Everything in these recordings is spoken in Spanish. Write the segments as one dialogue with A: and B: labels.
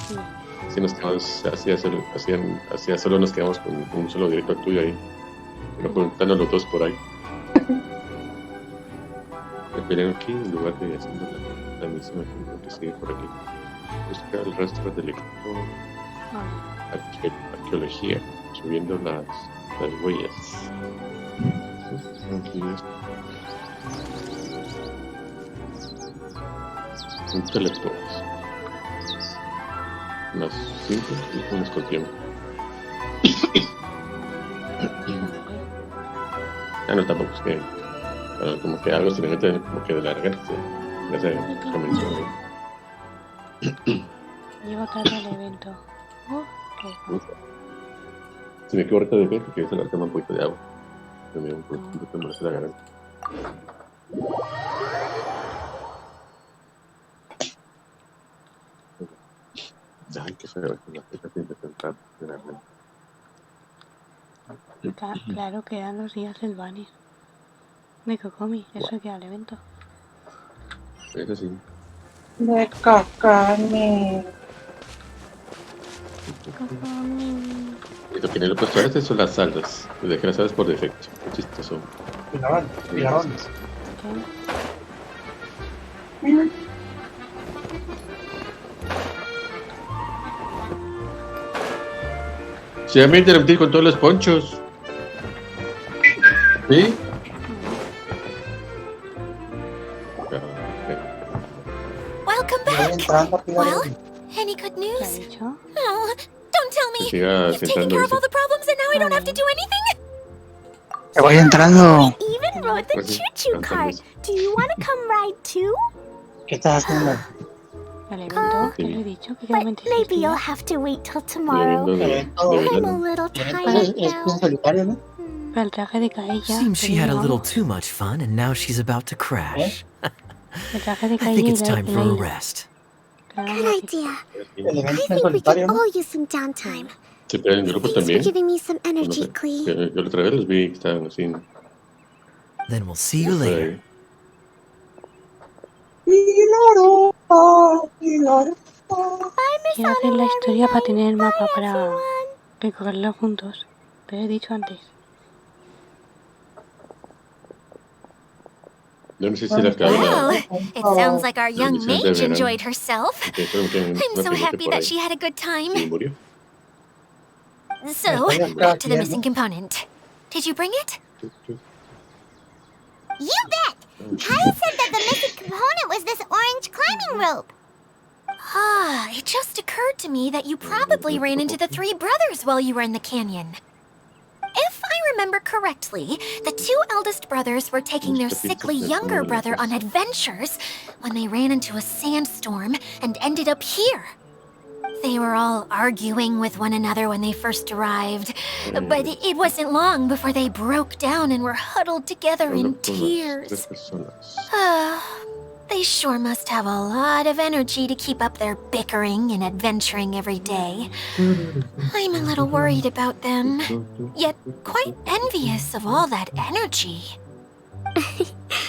A: Sí.
B: Si nos quedamos, hacía solo nos quedamos con un solo directo tuyo ahí. Pero juntando los dos por ahí. Esperen aquí en lugar de haciendo la misión que sigue por aquí. Buscar el rastro del lector. Arqueología. Subiendo las huellas. Un teleport. Más 5 y un escorpión. No, tampoco es que. Como que algo se le mete como que de la garganta. Ya se comenzó.
A: Llevo tarde al evento.
B: Si me quedo ahorita de pie, porque se le toma un poquito de agua. Me da un poquito de molestia la garganta. Ay, qué feo, la fecha sin presentar de la garganta.
A: Claro, quedan los días del banner. De Kokomi, eso queda al evento.
B: Eso sí.
C: De Kakame.
B: Y lo que no le he puesto a este son las saldas. Lo dejé las saldas por defecto. Qué chistoso.
C: Pilarón.
B: Se va a interrumpir con todos los ponchos. ¿Sí?
D: Welcome back. Well, any good
A: ¿Qué ha
D: news?
A: dicho?
D: No, don't tell me.
B: Siga
D: You've taken
B: sentando
D: care of
B: ese.
D: all the problems and now I don't have to do anything?
E: Te voy entrando.
D: Even rode the
B: Pues sí,
D: choo-choo cart.
B: entonces.
D: Do you want to come ride too?
E: ¿Qué estás haciendo?
A: ¿El evento? ¿Qué le he dicho? Que quedan
D: But
A: 26
D: maybe you'll
A: días.
D: have to wait till
B: El
D: tomorrow.
B: evento de
D: I'm a
B: verano.
D: little
E: Es
D: tired now.
E: solitario, ¿no?
A: Pero el traje de Kaella.
F: Seems she
A: que
F: had a little
A: llevamos.
F: too much fun and now she's about to crash.
A: El traje de
F: I
A: Kaella
F: think
A: y
F: it's
A: la
F: time for a
A: Leila.
F: rest.
A: Claro,
D: Good idea.
E: El
D: I
E: evento en
D: think we
E: solitario,
D: could
E: ¿no?
D: all use some downtime.
B: ¿Se pueden en grupos
D: Thanks for
B: también?
D: giving me some
B: No
D: energy,
B: sé.
D: Clee.
B: Yo la otra vez los vi que estaban así.
F: Then we'll see you later.
E: Pilarón, Pilarón.
A: Quiero hacer la historia para tener el mapa para recorrerlo juntos. Te lo he dicho antes.
B: Yo no sé si la acabé
D: Well,
B: la.
D: it sounds like our young
B: Edición de
D: mage
B: verano.
D: enjoyed herself.
B: Que fueron que en
D: I'm
B: una
D: so
B: primera
D: happy that
B: temporada.
D: she had a good time.
B: Sí, murió.
D: So, back to the missing component. Did you bring it?
G: You bet! Kaya said that the missing component was this orange climbing rope.
D: Ah, it just occurred to me that you probably ran into the three brothers while you were in the canyon. If I remember correctly, the two eldest brothers were taking their sickly younger brother on adventures when they ran into a sandstorm and ended up here. They were all arguing with one another when they first arrived, but it wasn't long before they broke down and were huddled together in tears. They sure must have a lot of energy to keep up their bickering and adventuring every day. I'm a little worried about them, yet quite envious of all that energy.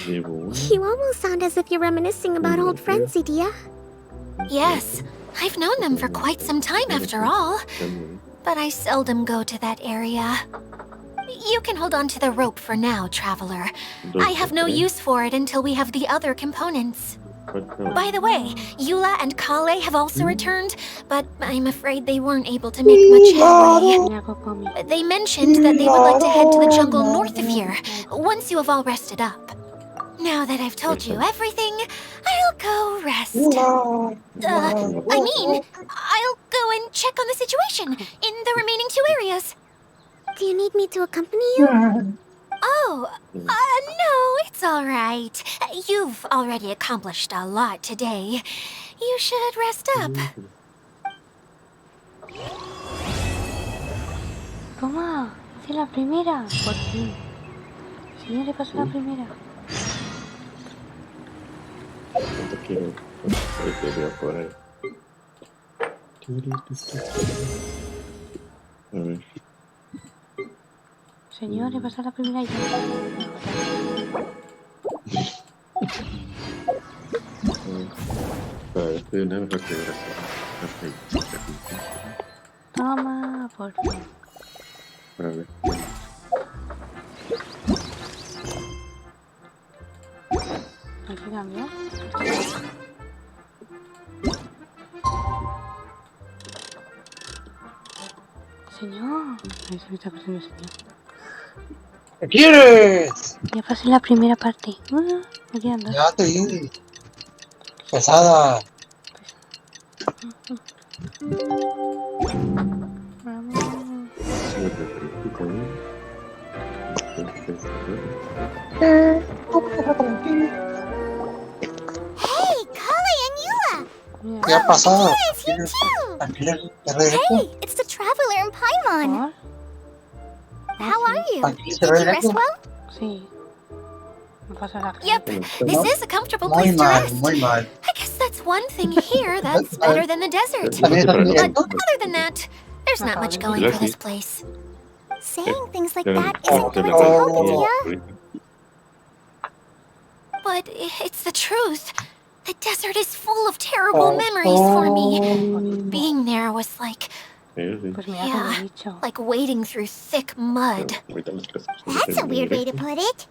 G: You almost sound as if you're reminiscing about old friends, Idia.
D: Yes, I've known them for quite some time after all, but I seldom go to that area. You can hold on to the rope for now, Traveler. I have no use for it until we have the other components. By the way, Eula and Kale have also returned, but I'm afraid they weren't able to make much headway.
A: Mira, Kokomi.
D: They mentioned that they would like to head to the jungle north of here, once you have all rested up. Now that I've told you everything, I'll go rest. I mean, I'll go and check on the situation in the remaining two areas.
G: Do you need me to accompany you?
D: Oh, no, it's all right. You've already accomplished a lot today. You should rest up.
A: Toma, hice la primera. Por fin. Señor, le pasó la primera.
B: ¿Cuánto quiero? ¿Cuánto veo por ahí? A ver.
A: Señor, le pasó la primera ya.
B: A ver, estoy en una mejor que gracias.
A: Toma, por fin.
B: A ver.
A: Aquí cambia. Señor. Ahí se me está pasando el señor.
E: ¿Qué quieres?
A: Ya pasé la primera parte. Aquí ando.
E: Ya te di. Pesada.
A: Vamos.
G: Hey, Kali and Eula!
A: Mira.
E: ¿Qué ha pasado?
G: It's you too!
E: Tranquila, te regreso.
G: Hey, it's the traveler in Paimon.
A: ¿Por?
G: How are you?
E: Tranquila,
G: Did
E: te
G: you rest
E: regreso.
G: well?
A: Sí. Me pasa la cara.
D: Yep, this is a comfortable
E: Muy
D: place to
E: mal,
D: rest.
E: muy mal.
D: I guess that's one thing here that's better than the desert.
E: También estás
D: But
E: directo.
D: other than that, there's not much going for this place.
G: Saying things like
B: Pero-
G: that isn't going to help, Adia.
D: But it's the truth. The desert is full of terrible memories for me. Being there was like
A: Pues mira, te lo he dicho.
D: like wading through thick mud.
G: That's a weird way to put it.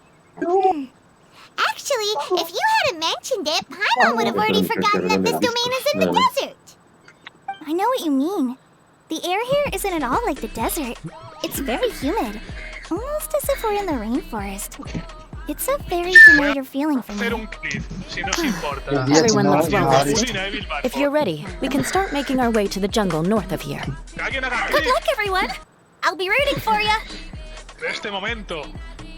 G: Actually, if you hadn't mentioned it, Paimon would have already forgotten that this domain is in the desert. I know what you mean. The air here isn't at all like the desert. It's very humid. Almost as if we're in the rainforest. It's a very familiar feeling for
H: Hacer
G: me.
H: un clip, si nos importa.
I: Everyone looks well rested.
H: Cocina, Evil Barco.
I: If you're ready, we can start making our way to the jungle north of here.
H: Que alguien haga
D: Good
H: clip
D: luck, everyone. I'll be rooting for you.
H: de este momento.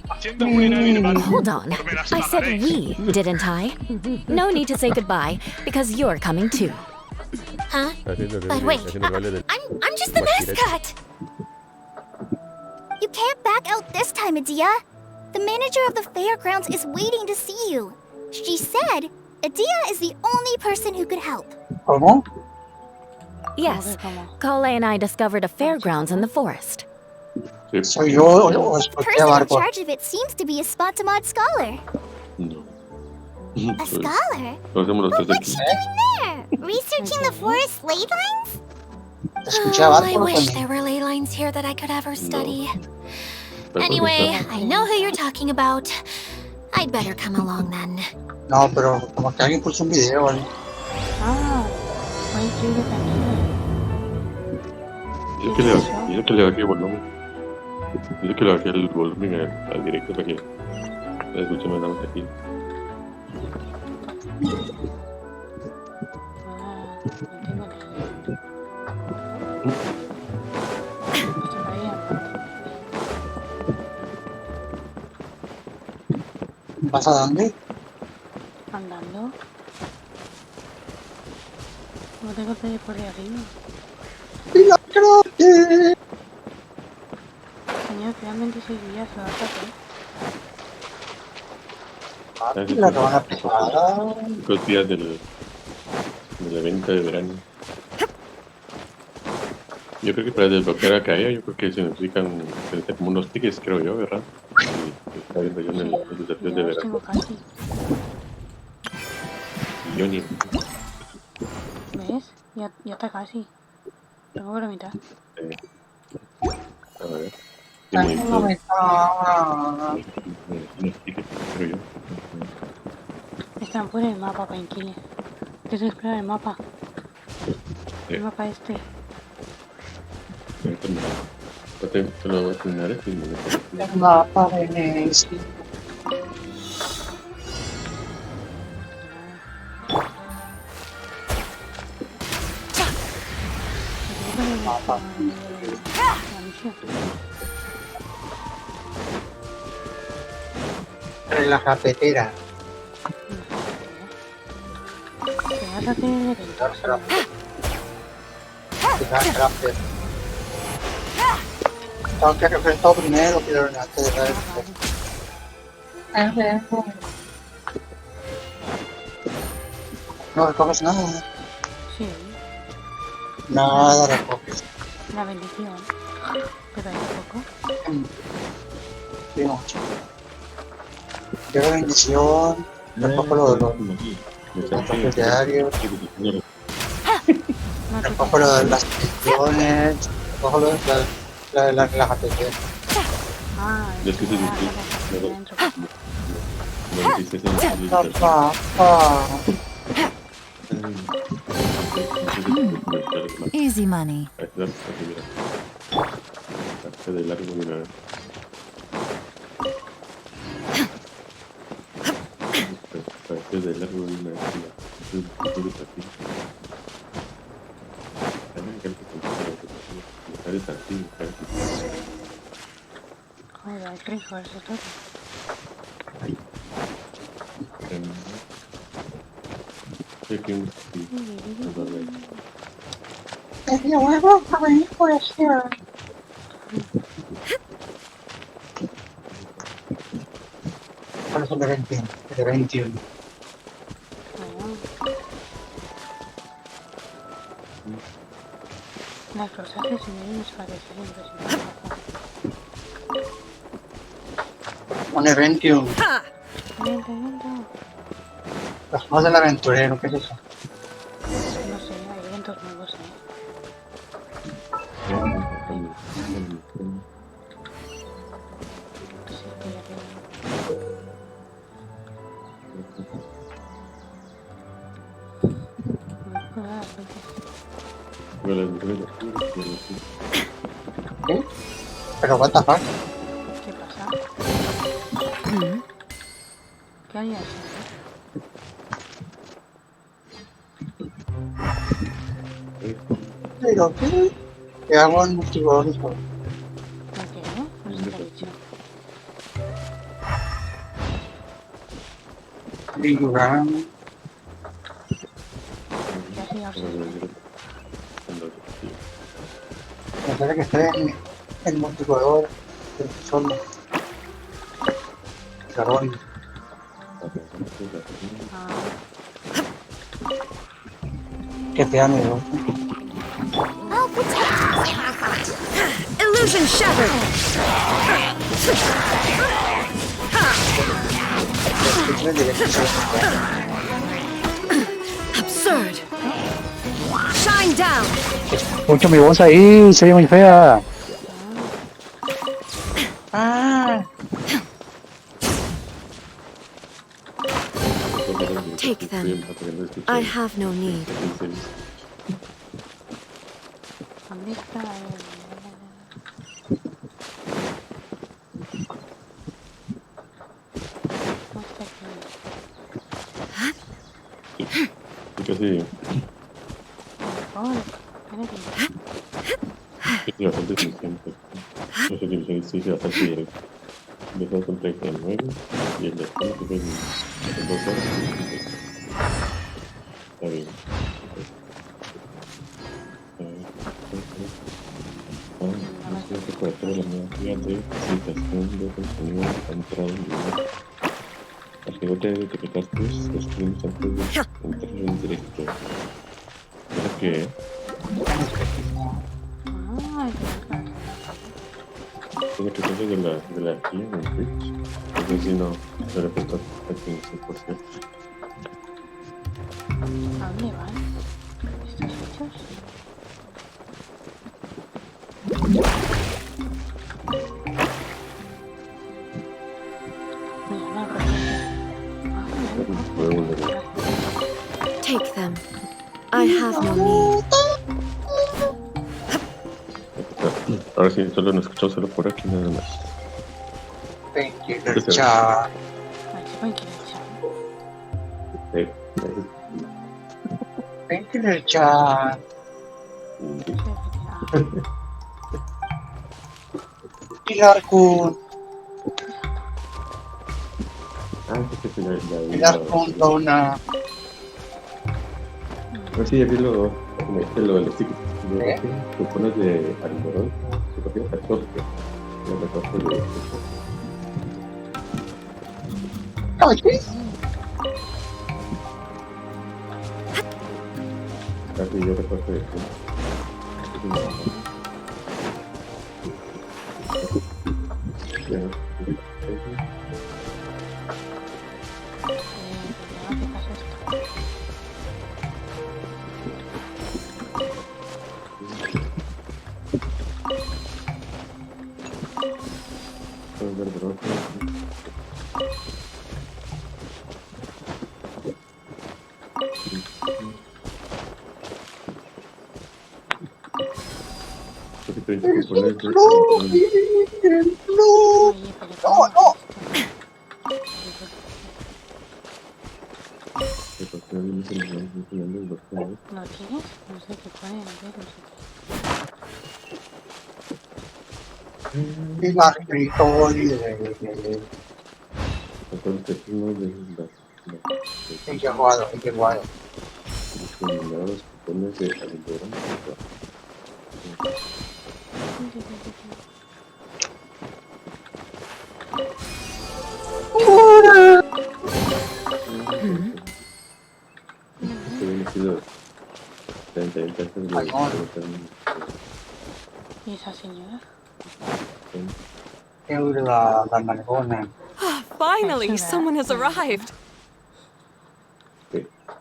H: Haciendo ruina Evil Barco.
I: Hold on.
H: Me las
I: I said
H: pagaréis.
I: we, didn't I? No need to say goodbye, because you're coming too.
D: Huh? But wait, I'm just the mascot.
G: You can't back out this time, Adia. The manager of the fairgrounds is waiting to see you. She said Adia is the only person who could help.
E: ¿Cómo?
I: Yes,
A: ¿Cómo?
I: Kale and I discovered a fairgrounds in the forest.
E: ¿Soy yo o
G: The
E: escuché a
G: person in
E: Barco?
G: charge of it seems to be a Spotamod scholar.
B: No.
G: A scholar?
B: Lo hacemos los tres de
G: What's
B: aquí.
G: she doing there? Researching the forest ley lines?
E: Escuché a
D: Oh,
E: Barco
D: I wish
E: también.
D: there were ley lines here that I could ever study.
B: Pero
D: Anyway,
B: porque
D: I know who you're talking about. I'd better come along then.
E: No, pero como que alguien puso un video, ¿vale?
A: Ah, fue increíble tranquilo.
B: está- Yo que le bajé el volumen. Yo que le bajé el volumen al directo para que la escuchemos nada más aquí.
A: Ah, no tengo ni idea. Pues ahí ando.
E: ¿Vas a dónde?
A: Andando. No tengo que ir por ahí arriba.
E: ¡Milagro!
A: Señor, realmente soy guía, se va a hacer.
E: La cabana pesada.
B: Los días del evento de verano. Yo creo que para desbloquear a AYAYA, yo creo que se necesitan como unos tickets, creo yo, ¿verdad? Y está viendo yo en los desafíos de
A: Ya los
B: verano.
A: tengo casi.
B: Y yo ni...
A: ¿Ves? Ya está casi. Tengo por la mitad.
B: A ver. Tiene
E: No me está.
B: unos tickets, creo yo.
A: Están por el mapa, Painquile. Tienes que explorar el mapa.
B: Sí.
A: El mapa este.
B: Te lo voy a terminar este momento.
E: El mapa de Messi.
A: Mapa.
E: En la cafetera.
A: Te vas a hacer el evento.
E: Gracias. Tengo que recoger todo primero, pero antes de esto. No recoges nada.
A: Sí,
E: Nada recoges.
A: la bendición. Pero hay poco.
E: Sí, mucho. Yo la bendición. Recojo lo de los diarios. Recojo lo de las peticiones, recojo lo de las APP.
A: Ah,
B: Es que sí, sí, sí. No lo hiciste sin
I: Easy money.
B: Parte de largo de una vez. Parte de largo de una vez.
A: joder, qué rico eso todo.
C: El videojuego también puede ser.
E: ¿Cuál es el de 21? El de 21.
A: Las cosas que se me parecen impresionantes.
E: Un Evento.
A: Evento.
E: Los juegos del aventurero, ¿qué es eso?
A: No sé, hay eventos nuevos,
E: ¿Qué? Pero what the fuck?
A: ¿Qué pasa? ¿Qué harías?
E: ¿Pero qué? ¿Qué hago en multijugador?
A: ¿Por qué no? No sé qué ha dicho.
E: Verano.
A: ¿Qué hacía usted?
E: Me parece que esté en multijugador, pero solo. Carbón. Que te amigo.
I: Illusion shattered. Absurd. Shine down.
C: Escucho mi voz ahí, se ve muy fea.
I: Take them. I have no need.
A: ¿Dónde está
B: Casi. Es bastante eficiente. No sé si se dice bastante directo. Empezó con 39 y el después que fue en 2 horas. Está bien. No sé qué puede ser la nueva guía de citación de contenido entrado en video. Asegúrate de etiquetar tus streams antes de entrar en directo. ¿Para qué? Tiene que ser de la guía en Twitch. Entonces si no, se repito aquí en 100%.
A: ¿A dónde van estos hechos?
I: Take them. I have no need.
B: Ahora sí, solo nos escuchamos solo por aquí nada más.
E: Thank you, chat. Thank you, chat. Pilar Kun. Pilar Kun Dona.
B: Pues sí, aquí lo del stick. Te pones de algodón, se copia 14. Yo recojo de
E: ¿Qué?
B: casi yo recojo de ese 30 japonés de...
A: Oye, pero ¿cómo
E: no.
B: ¿Qué pasó? ¿No se nos van enseñando el doctor?
A: ¿No tienes? No sé qué pone, a ver, no sé
E: Y la escritorio de...
B: Entonces, uno de las...
E: Hay que jugar, hay que jugar.
B: Discriminados japones de Alberón. Esto viene sido 31 pesos de...
A: ¿Y esa señora?
E: La maricona.
I: Finally, someone has arrived.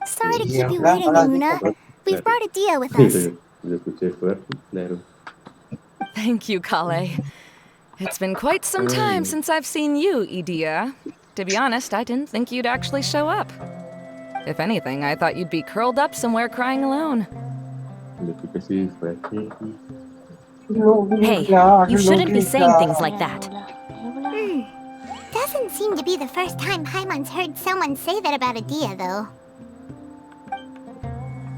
G: Sorry to keep you waiting, Luna. We've brought Adia with us.
B: Lo escuché fuerte, claro.
I: Thank you, Kale. It's been quite some time since I've seen you, Idia. To be honest, I didn't think you'd actually show up. If anything, I thought you'd be curled up somewhere crying alone.
B: Lo escuché sí fue aquí.
I: Hey, you shouldn't be saying things like that.
G: Doesn't seem to be the first time Paimon's heard someone say that about Adia, though.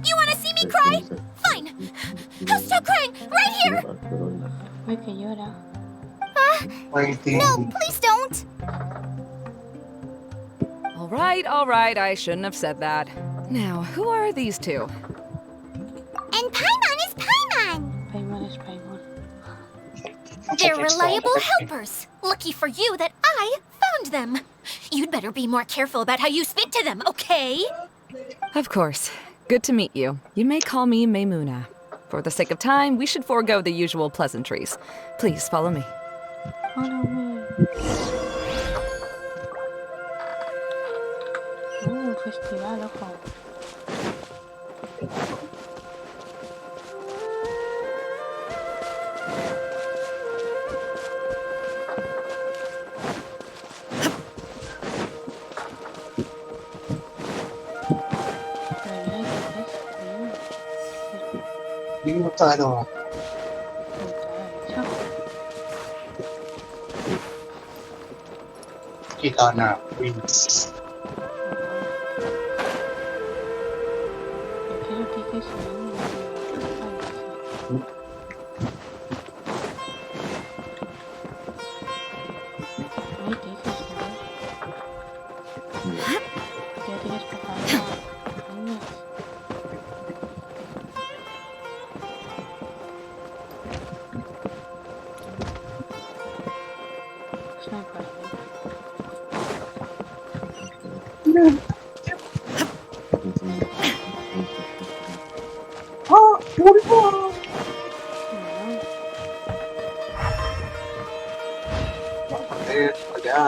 D: You want to see me cry? Fine. I'll stop crying right here.
A: Uy, que llora.
G: No, please don't.
I: All right, I shouldn't have said that. Now, who are these two?
G: And Paimon is Paimon.
A: Paimon es Paimon.
D: They're reliable helpers. Lucky for you that I found them. You'd better be more careful about how you speak to them, okay?
I: Of course. Good to meet you. You may call me Maymuna. For the sake of time, we should forego the usual pleasantries. Please follow me.
A: Follow me. Un festival, ojo.
E: Diputado. Kitana, Prince.
A: Quiero que dices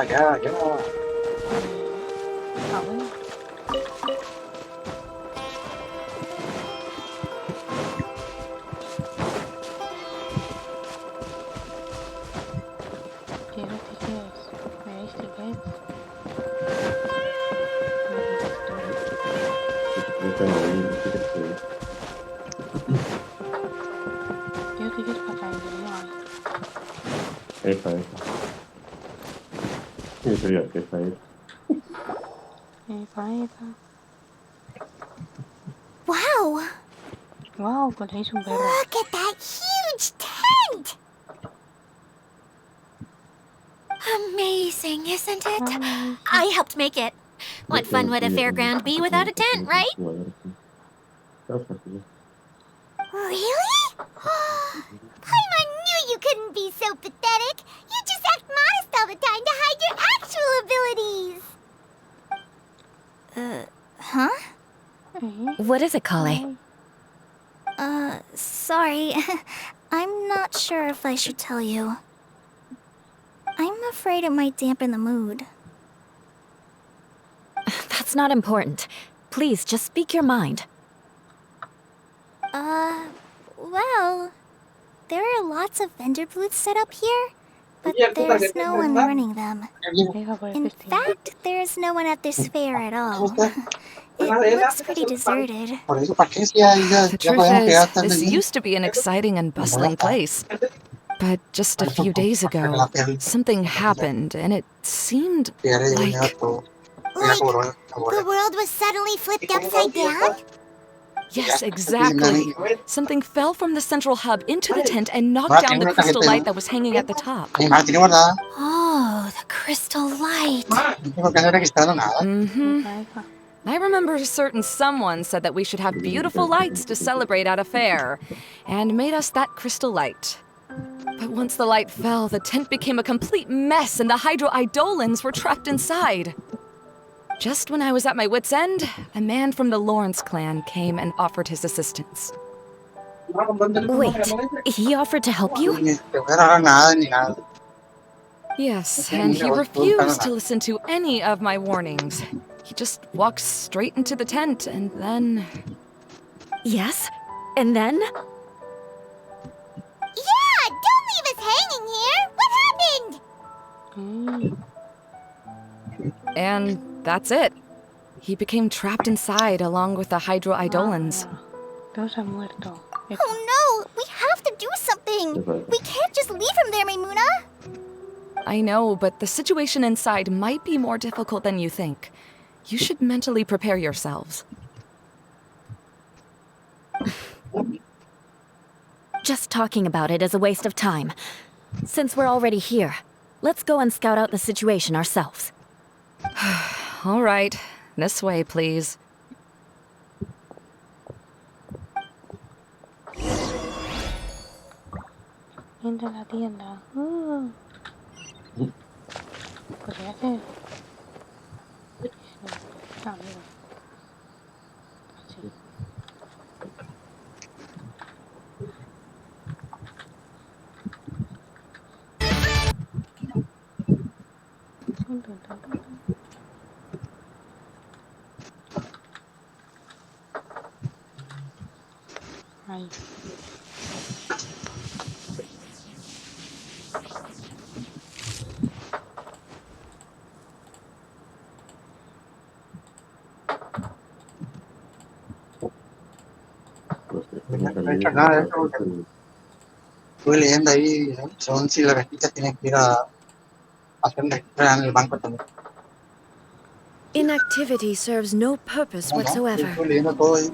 E: Ya.
A: Ah, bueno. Quiero tickets. ¿Me dais tickets? Quiero tickets para caer, no hay.
B: Esa. ¿Qué sería esa?
G: Wow.
A: Wow, ponéis un perro.
G: Look at that huge tent.
D: Amazing, isn't it? I helped make it. What fun would a fairground be without a tent, right?
G: Really? Paimon knew you couldn't be so pathetic. You just act modest all the time to hide your actual abilities.
D: Huh?
I: What is it, Kale?
G: Sorry. I'm not sure if I should tell you. I'm afraid it might dampen the mood.
I: That's not important. Please, just speak your mind.
G: Well, there are lots of vendor booths set up here, but there's no one running them.
A: Iba por el
G: In
A: festival.
G: fact, there's no one at this fair at all. It looks pretty deserted.
E: Por eso, ¿para qué si ya
I: The truth
E: podemos quedar
I: is,
E: tan
I: this
E: bien?
I: used to be an exciting and bustling place. But just a few days ago, something happened, and it seemed like...
G: Like, the world was suddenly flipped upside down?
I: Yes, exactly. Something fell from the central hub into the tent and knocked down the crystal light that was hanging at the top.
E: Mi madre tiene guardada.
D: Oh, the crystal light.
E: No tengo que haber registrado nada.
I: Mm-hmm.
A: La hija.
I: I remember a certain someone said that we should have beautiful lights to celebrate at a fair, and made us that crystal light. But once the light fell, the tent became a complete mess and the hydro-idolins were trapped inside. Just when I was at my wit's end, a man from the Lawrence clan came and offered his assistance.
J: Wait, he offered to help you?
E: Ni te voy a regalar nada ni nada.
I: Yes, and he refused to listen to any of my warnings. He just walked straight into the tent and then...
J: Yes? And then?
G: Yeah, don't leave us hanging here! What happened?
I: And that's it. He became trapped inside along with the hydro-idolins.
A: Todos han muerto.
G: Oh no! We have to do something! We can't just leave him there, Maimuna!
I: I know, but the situation inside might be more difficult than you think. You should mentally prepare yourselves.
J: Just talking about it is a waste of time. Since we're already here, let's go and scout out the situation ourselves.
I: All right, this way, please.
A: Entra a la tienda. Podría ser. Ah, mira. Así. Ahí.
E: No he hecho nada de eso porque estuve leyendo ahí, ¿no? Según si la registras tienes que ir a hacer un registro en el banco también.
J: Inactivity serves no purpose
E: No, no,
J: whatsoever.
E: estuve leyendo todo ahí.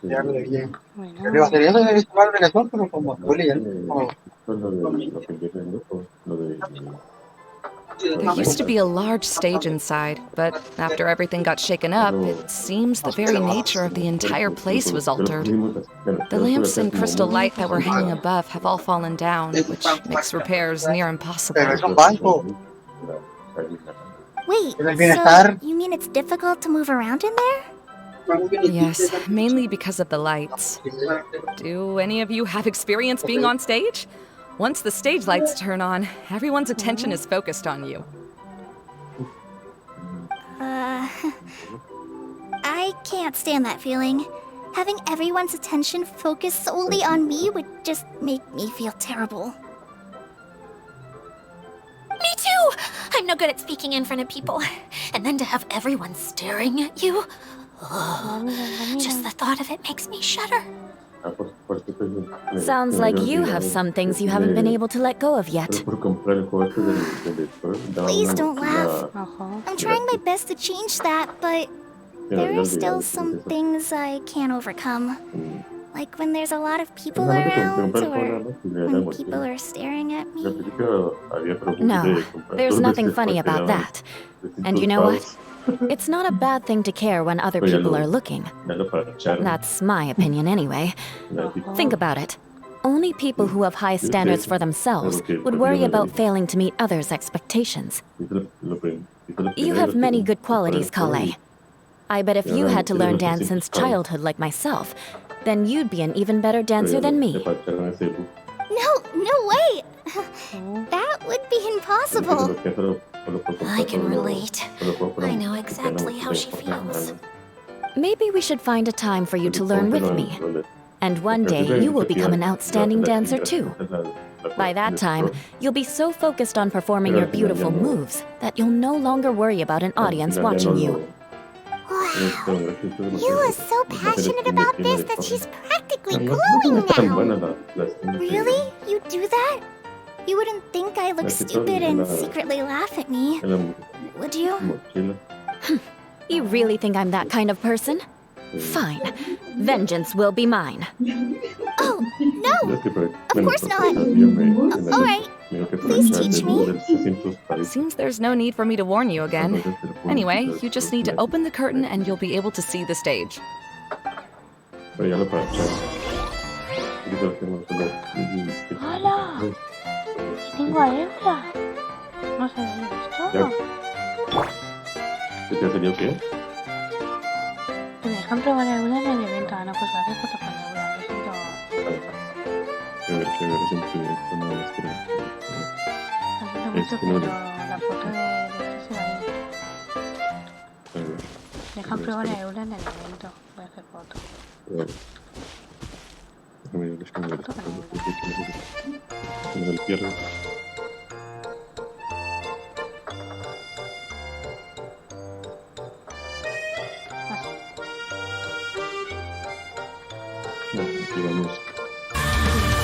E: Ya lo leí. Yo iba a hacer eso, he visto mal obligación, pero como estuve leyendo,
I: There used to be a large stage inside, but after everything got shaken up, it seems the very nature of the entire place was altered. The lamps and crystal light that were hanging above have all fallen down, which makes repairs near impossible.
E: pero es un banco.
G: Wait,
E: ¿El
G: so
E: bienestar?
G: you mean it's difficult to move around in there?
I: Yes, mainly because of the lights. Do any of you have experience being on stage? Once the stage lights turn on, everyone's attention is focused on you.
G: I can't stand that feeling. Having everyone's attention focused solely on me would just make me feel terrible.
D: Me too! I'm no good at speaking in front of people. And then to have everyone staring at you. Just the thought of it makes me shudder.
J: Sounds like you have some things you haven't been able to let go of yet.
G: Please don't laugh. I'm trying my best to change that, but there are still some things I can't overcome. Like when there's a lot of people around, or when people are staring at me.
J: No, there's nothing funny about that. And you know what? It's not a bad thing to care when other people are looking. That's my opinion anyway. Think about it. Only people who have high standards for themselves would worry about failing to meet others' expectations. You have many good qualities, Kale. I bet if you had to learn dance since childhood like myself, then you'd be an even better dancer than me.
G: No way! That would be impossible.
D: I can relate. I know exactly how she feels.
J: Maybe we should find a time for you to learn with me. And one day you will become an outstanding dancer too. By that time, you'll be so focused on performing your beautiful moves that you'll no longer worry about an audience watching you.
G: Wow. You are so passionate about this that she's practically glowing now. Really? You do that? You wouldn't think I look stupid and secretly laugh at me, would you?
J: You really think I'm that kind of person? Fine. Vengeance will be mine.
G: Oh, no! Of course not. Alright, please teach me.
I: Seems there's no need for me to warn you again. Anyway, you just need to open the curtain and you'll be able to see the stage.
A: ¡Hala! Tengo a Eula. No sabía esto.
B: ¿Qué te salió qué?
A: Que me dejan probar a Eula en el evento. Ah, no, pues va a hacer fotos con Eula. Lo siento.
B: Que ver, siempre no las quiero.
A: Lo siento mucho, pero la foto de este se va a ir. Me dejan probar a Eula en el evento. Voy a hacer foto.
B: Déjame ver, no se pierde. Aquí vamos.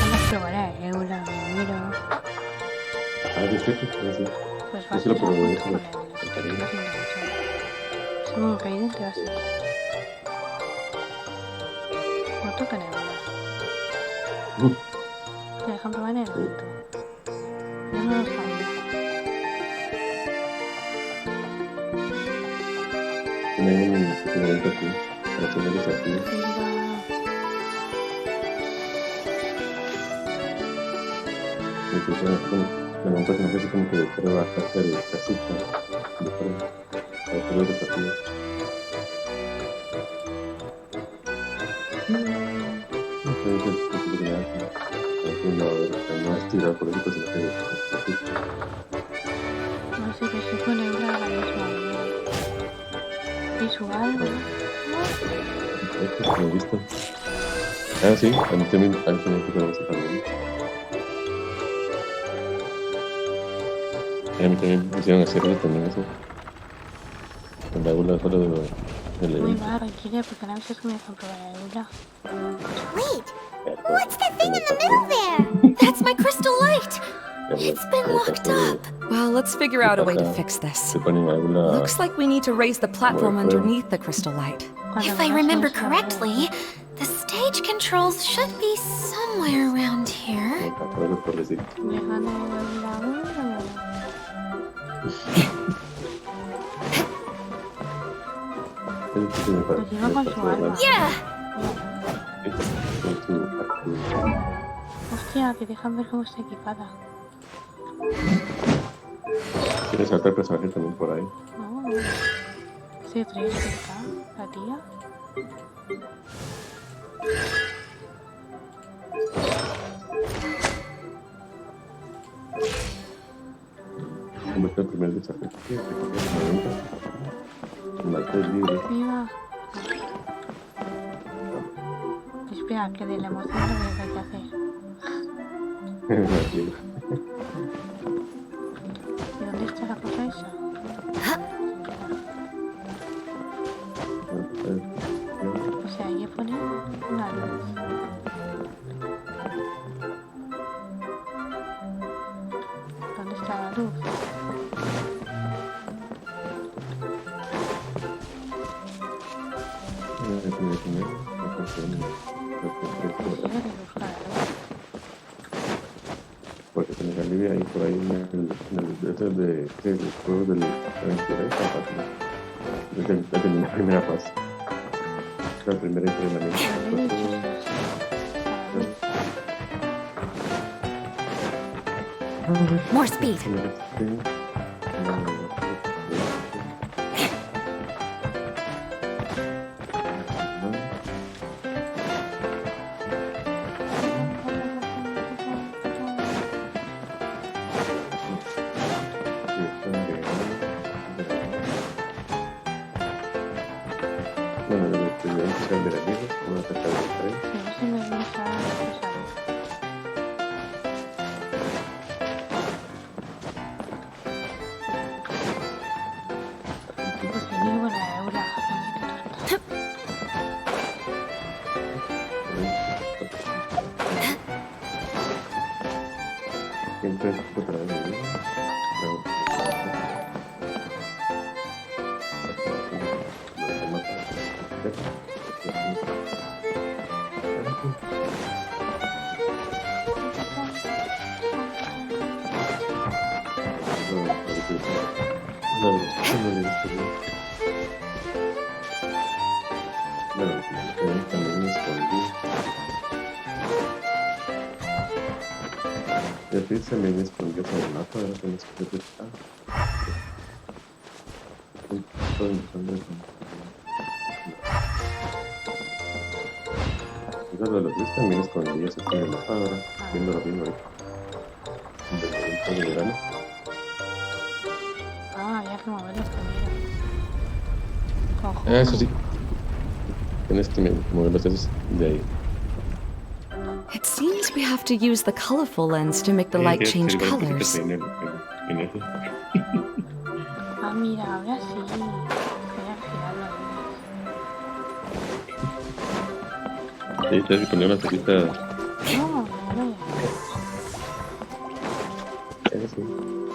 A: Vamos a probar a Eula, me miro.
B: ¿Viste?
A: Pues va a
B: Yo se
A: ser
B: lo probé,
A: la
B: eso
A: foto
B: lo-
A: con Eula. Es como un caído que va a ser. Foto con Eula. Te dejan probar en el evento. Yo no lo sabía.
B: Tienen un evento aquí, para hacer el desafío.
A: Mira.
B: Incluso es como, un personaje así como que quiere bajarse el casita de prueba, para hacer el desafío. Entonces, no es tirado por ese personaje de casita.
A: No sé qué se pone Eula ahora mismo. Visual, ¿no?
B: ¿Lo he visto? Ah, sí, a mí también que tenemos también. A mí también me hicieron hacerlo también eso. Con la Eula solo del
A: Muy
B: evento.
A: mal, tranquila, porque a veces me dejan probar a Eula.
G: Wait, what's that thing in the middle there?
D: That's my crystal light! It's been locked up.
I: Well, let's figure out a way to fix this.
B: Se ponen a Eula.
I: Looks like we need to raise the platform underneath the crystal light.
D: If I remember correctly, the stage controls should be somewhere around here.
A: Llegando a Eula. Pues lleva con su alma.
D: Yeah!
A: Hostia, que dejan ver cómo está equipada.
B: ¿Quieres saltar personaje también por ahí?
A: No. Ese 3 que está, la tía.
B: Convierte el primer desafío. Mate libre.
A: Viva. Espera, que de la emoción no veo qué hay que hacer.
B: Mate libre.
A: ¿Y dónde está la cosa esa? O sea, ahí pone una luz. ¿Dónde está la luz?
B: Porque se me alivia ahí por ahí en el juego del aventura, es tan fácil. Ya terminé la primera fase. La primera entrenamiento.
J: More speed.
B: estudiantes sean veraniegas, uno ataca de tren.
A: No se me gusta pesado. Porque digo la eura.
B: Siempre es otra vez, ¿no? También escondió sobre el mapa, ahora que me escondió de los días también escondió sobre el mapa, ahora viendo lo mismo del evento de verano.
A: Ah, ya que moverlos también.
B: Eso sí. Tienes que moverlos esos de ahí.
I: It seems we have to use the colorful lens to make the light change colors.
A: Ah, mira, ahora sí. Voy a girarlo.
B: Sí, tienes que poner una taquita.
A: No.
B: Eso sí.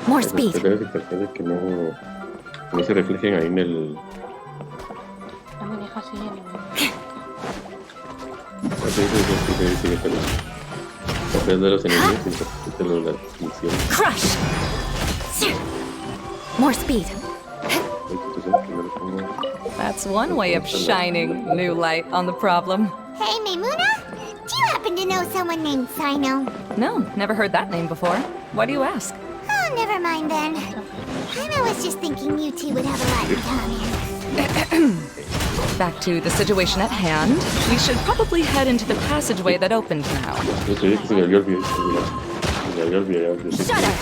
J: More speed.
B: Pero que tratar de que no se reflejen ahí en el...
A: No me deja así en el...
B: Sí, pero papel de los enemigos y papel de las misiones.
J: Crush. More speed.
I: That's one way of shining new light on the problem.
G: Hey, Maimuna? Do you happen to know someone named Sino?
I: No, never heard that name before. Why do you ask?
G: Oh, never mind then. I was just thinking you two would have a lot in common.
I: Back to the situation at hand. We should probably head into the passageway that opened now.
J: Shut up.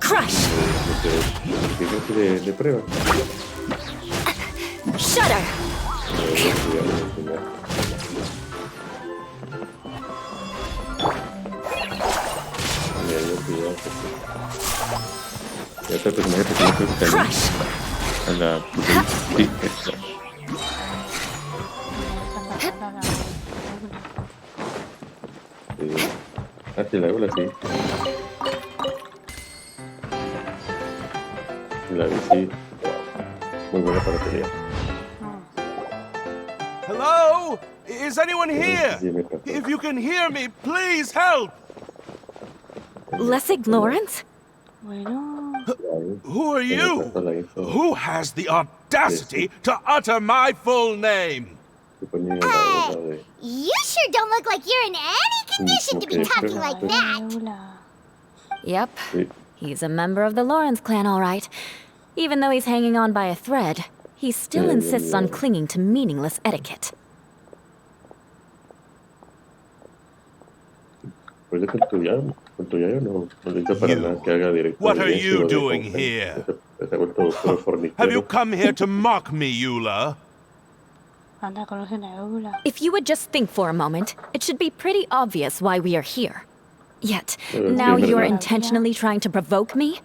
J: Crush. Shudder.
B: Crush. A la extra. Ah, sí, la hago así. La bici. Muy buena para pelear.
K: Hello? Is anyone here? If you can hear me, please help!
J: Lessig Lawrence?
K: Who are you? Who has the audacity to utter my full name?
G: You sure don't look like you're in any condition to be talking like that.
J: Yep. He's a member of the Lawrence clan, all right. Even though he's hanging on by a thread, he still insists on clinging to meaningless etiquette.
K: What are you doing here? Have you come here to mock me, Eula?
J: If you would just think for a moment, it should be pretty obvious why we are here. Yet, now you're intentionally trying to provoke me?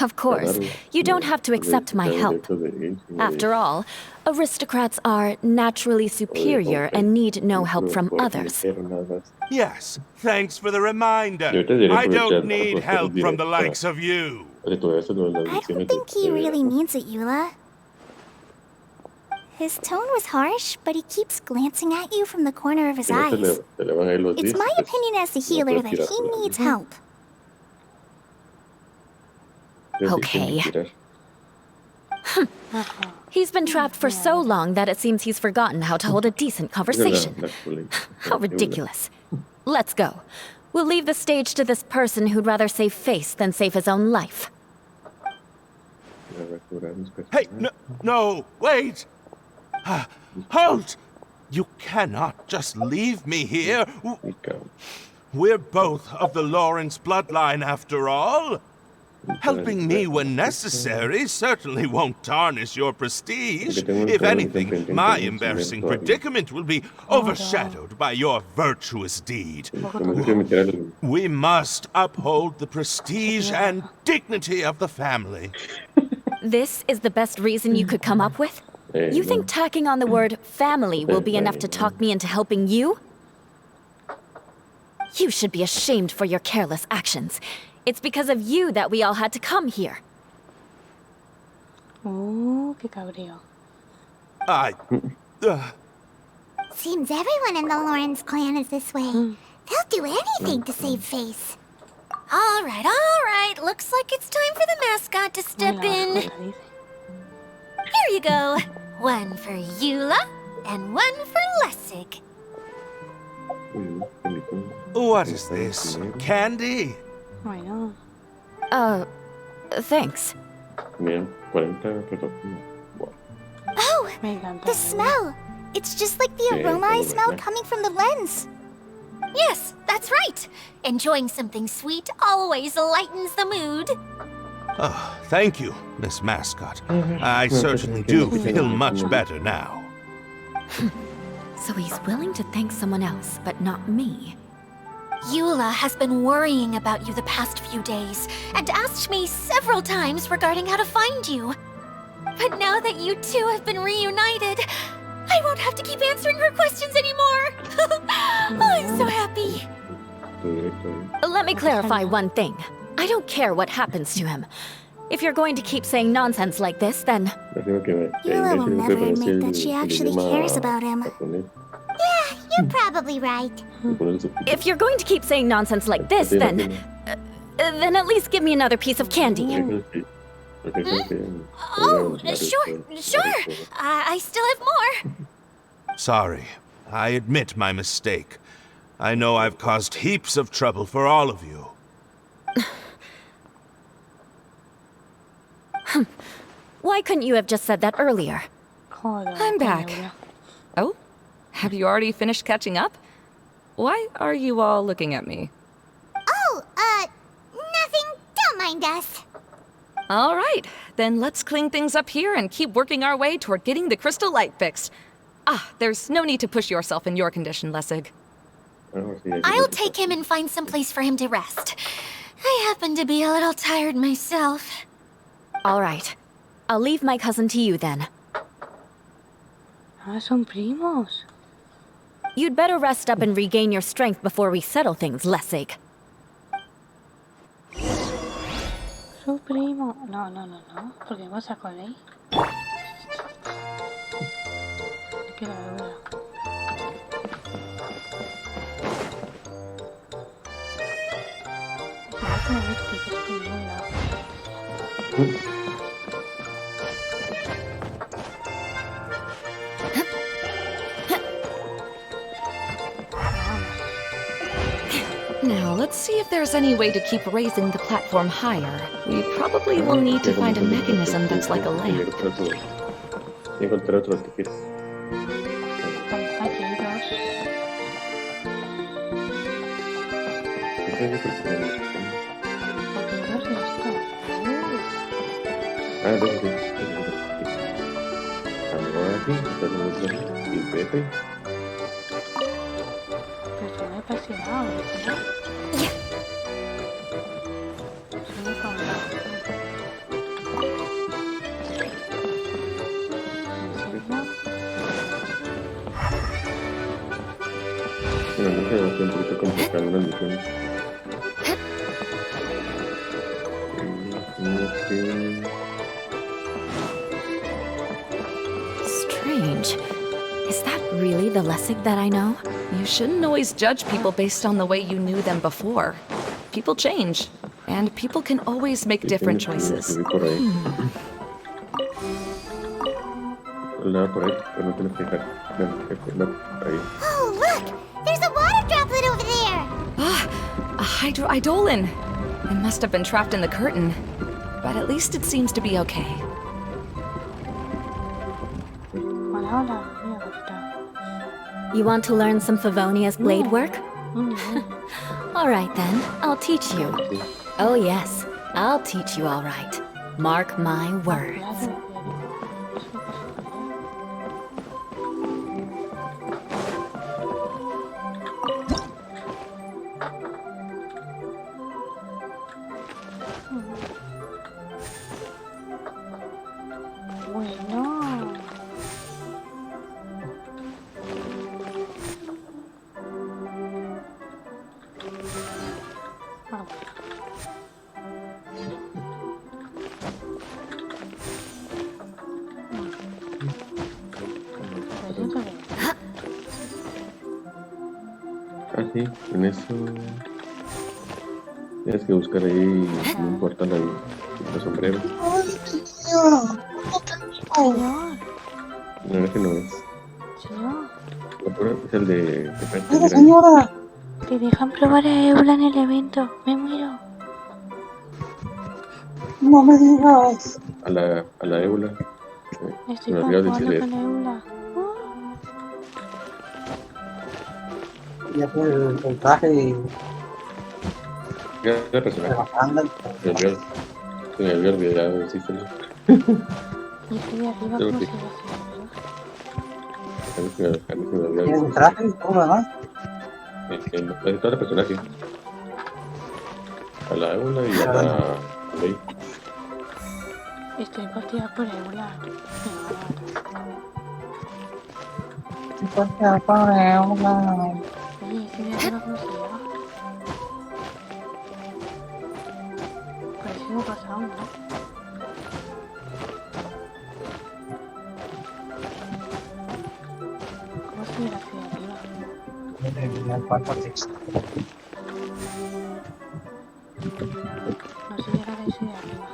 J: Of course, you don't have to accept my help. After all, aristocrats are naturally superior and need no help from others.
K: Yes, thanks for the reminder. I don't need help from the likes of you.
G: I don't think he really means it, Eula. His tone was harsh, but he keeps glancing at you from the corner of his eyes. It's my opinion as the healer that he needs help.
J: Okay. He's been trapped for so long that it seems he's forgotten how to hold a decent conversation. How ridiculous. Let's go. We'll leave the stage to this person who'd rather save face than save his own life.
K: Hey, no, wait! Halt! You cannot just leave me here. We're both of the Lawrence bloodline, after all. Helping me when necessary certainly won't tarnish your prestige. If anything, my embarrassing predicament will be overshadowed by your virtuous deed. We must uphold the prestige and dignity of the family.
J: This is the best reason you could come up with? You think tacking on the word family will be enough to talk me into helping you? You should be ashamed for your careless actions. It's because of you that we all had to come here.
A: Oh, qué cabreo.
G: Seems everyone in the Lawrence clan is this way. They'll do anything to save face.
D: All right. Looks like it's time for the mascot to step in. Here you go. One for Eula and one for Lessig.
K: What is this? Candy?
A: I know.
J: Thanks.
G: Oh, the smell. It's just like the aroma I smell coming from the lens.
D: Yes, that's right. Enjoying something sweet always lightens the mood.
K: Oh, thank you, Miss Mascot. I certainly do feel much better now.
J: So he's willing to thank someone else, but not me.
D: Eula has been worrying about you the past few days and asked me several times regarding how to find you. But now that you two have been reunited, I won't have to keep answering her questions anymore. I'm so happy.
J: Let me clarify one thing. I don't care what happens to him. If you're going to keep saying nonsense like this, then...
G: Eula will never admit that she actually cares about him. Yeah, you're probably right.
J: If you're going to keep saying nonsense like this, then at least give me another piece of candy.
D: Oh, sure. I still have more.
K: Sorry, I admit my mistake. I know I've caused heaps of trouble for all of you.
J: Why couldn't you have just said that earlier?
I: I'm back. Oh? Have you already finished catching up? Why are you all looking at me?
G: Oh, nothing. Don't mind us.
I: All right, then let's clean things up here and keep working our way toward getting the crystal light fixed. There's no need to push yourself in your condition, Lessig.
D: I'll take him and find some place for him to rest. I happen to be a little tired myself.
J: All right. I'll leave my cousin to you then.
A: Son primos.
J: You'd better rest up and regain your strength before we settle things, Lessig.
A: Su primo. No. ¿Por qué vas a con él? Que la verdad.
I: Now, let's see if there's any way to keep raising the platform higher. We probably will need to find a mechanism that's like a lamp.
J: Strange. Is that really the Lessig that I know?
I: You shouldn't always judge people based on the way you knew them before. People change, and people can always make different choices.
G: Oh, look! There's a water droplet over there!
I: A hydroidolin! It must have been trapped in the curtain. But at least it seems to be okay.
J: You want to learn some Favonia's blade work? All right then, I'll teach you. Oh yes, I'll teach you all right. Mark my words.
B: Sí, en eso tienes que buscar ahí, no importa los sombreros. No, ese no es. Es el de frente.
A: Señora, te dejan probar a Eula en el evento. Me muero.
C: No me digas.
B: A la Eula.
A: Estoy
B: me
A: jugando
B: olvidé decirle
A: con Eula.
E: Ya fue el traje y
B: Ya la personaje. Se me había olvidado decírselo.
A: Y estoy de arriba, ¿cómo se va a hacer?
B: A mí se me había
E: tiene un traje y todo, ¿no?
B: En todo el personaje. A la Eula y a la Ley.
A: Estoy partida por Eula.
C: Porque por Eula.
A: Oye, ese de arriba, ¿cómo se llama? Parece que me ha pasado, ¿no? ¿Cómo se ve la ciudad arriba?
E: El cuarto texto.
A: No sé llegar a ese de arriba.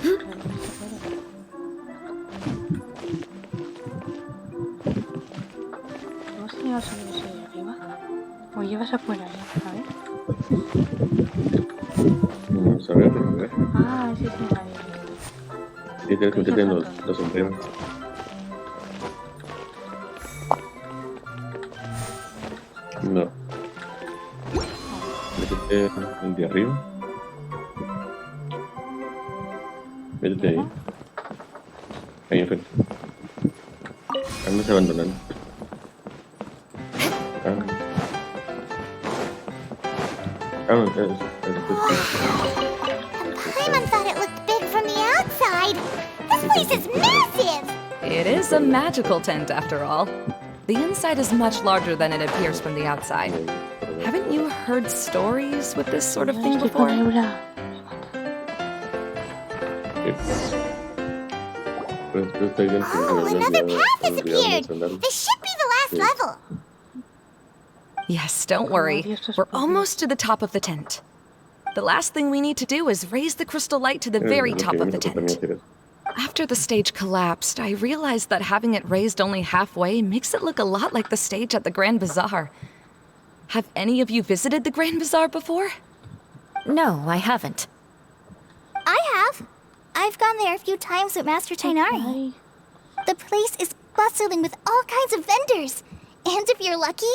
A: Creo que no se puede. ¿Cómo se llega a subir ese de arriba? ¿O llevas afuera ahí? A ver.
B: Vamos a ver.
A: Ah, ese es el de
B: Sí, tienes que meter los sombreros. No. Métete el de arriba. Métete ahí. Ahí enfrente. Andas abandonando.
G: Paimon thought it looked big from the outside. This place is massive!
I: It is a magical tent, after all. The inside is much larger than it appears from the outside. Haven't you heard stories with this sort of thing
A: Estoy con
I: before?
A: Eula.
G: Oh, another path has appeared! This should be the last level.
I: Yes, don't worry. We're almost to the top of the tent. The last thing we need to do is raise the crystal light to the very top of the tent. After the stage collapsed, I realized that having it raised only halfway makes it look a lot like the stage at the Grand Bazaar. Have any of you visited the Grand Bazaar before?
J: No, I haven't.
G: I have. I've gone there a few times with Master Tainari. The place is bustling with all kinds of vendors. And if you're lucky,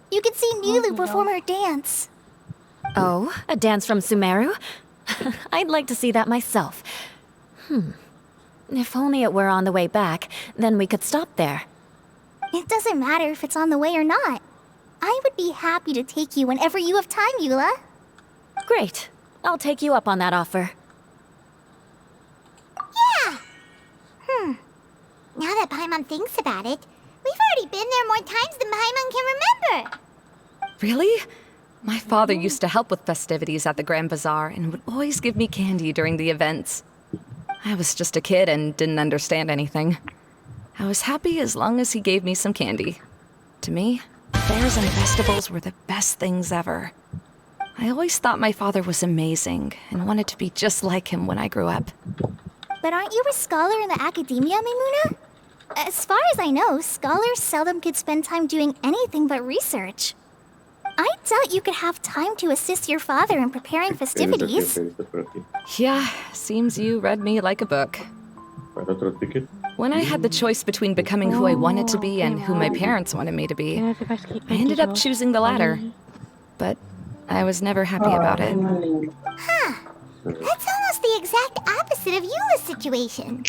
G: you can see Nulu perform her dance.
J: Oh, a dance from Sumeru? I'd like to see that myself. If only it were on the way back, then we could stop there.
G: It doesn't matter if it's on the way or not. I would be happy to take you whenever you have time, Eula.
J: Great. I'll take you up on that offer.
G: Yeah! Now that Paimon thinks about it, we've already been there more times than Paimon can remember.
I: Really? My father used to help with festivities at the Grand Bazaar and would always give me candy during the events. I was just a kid and didn't understand anything. I was happy as long as he gave me some candy. To me, fairs and festivals were the best things ever. I always thought my father was amazing and wanted to be just like him when I grew up.
G: But aren't you a scholar in the academia, Mimuna? As far as I know, scholars seldom could spend time doing anything but research. I doubt you could have time to assist your father in preparing festivities.
I: Yeah, seems you read me like a book. When I had the choice between becoming who I wanted to be and who my parents wanted me to be, I ended up choosing the latter. But I was never happy about it.
G: Huh. That's almost the exact opposite of Eula's situation.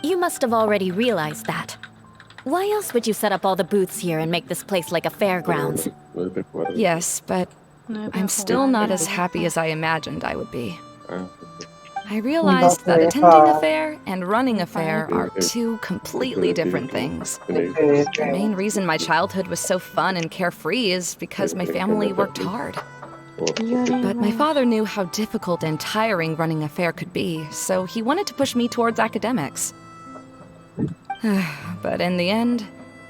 J: You must have already realized that. Why else would you set up all the booths here and make this place like a fairgrounds?
I: Yes, but I'm still not as happy as I imagined I would be. I realized that attending a fair and running a fair are two completely different things. The main reason my childhood was so fun and carefree is because my family worked hard. But my father knew how difficult and tiring running a fair could be, so he wanted to push me towards academics. But in the end,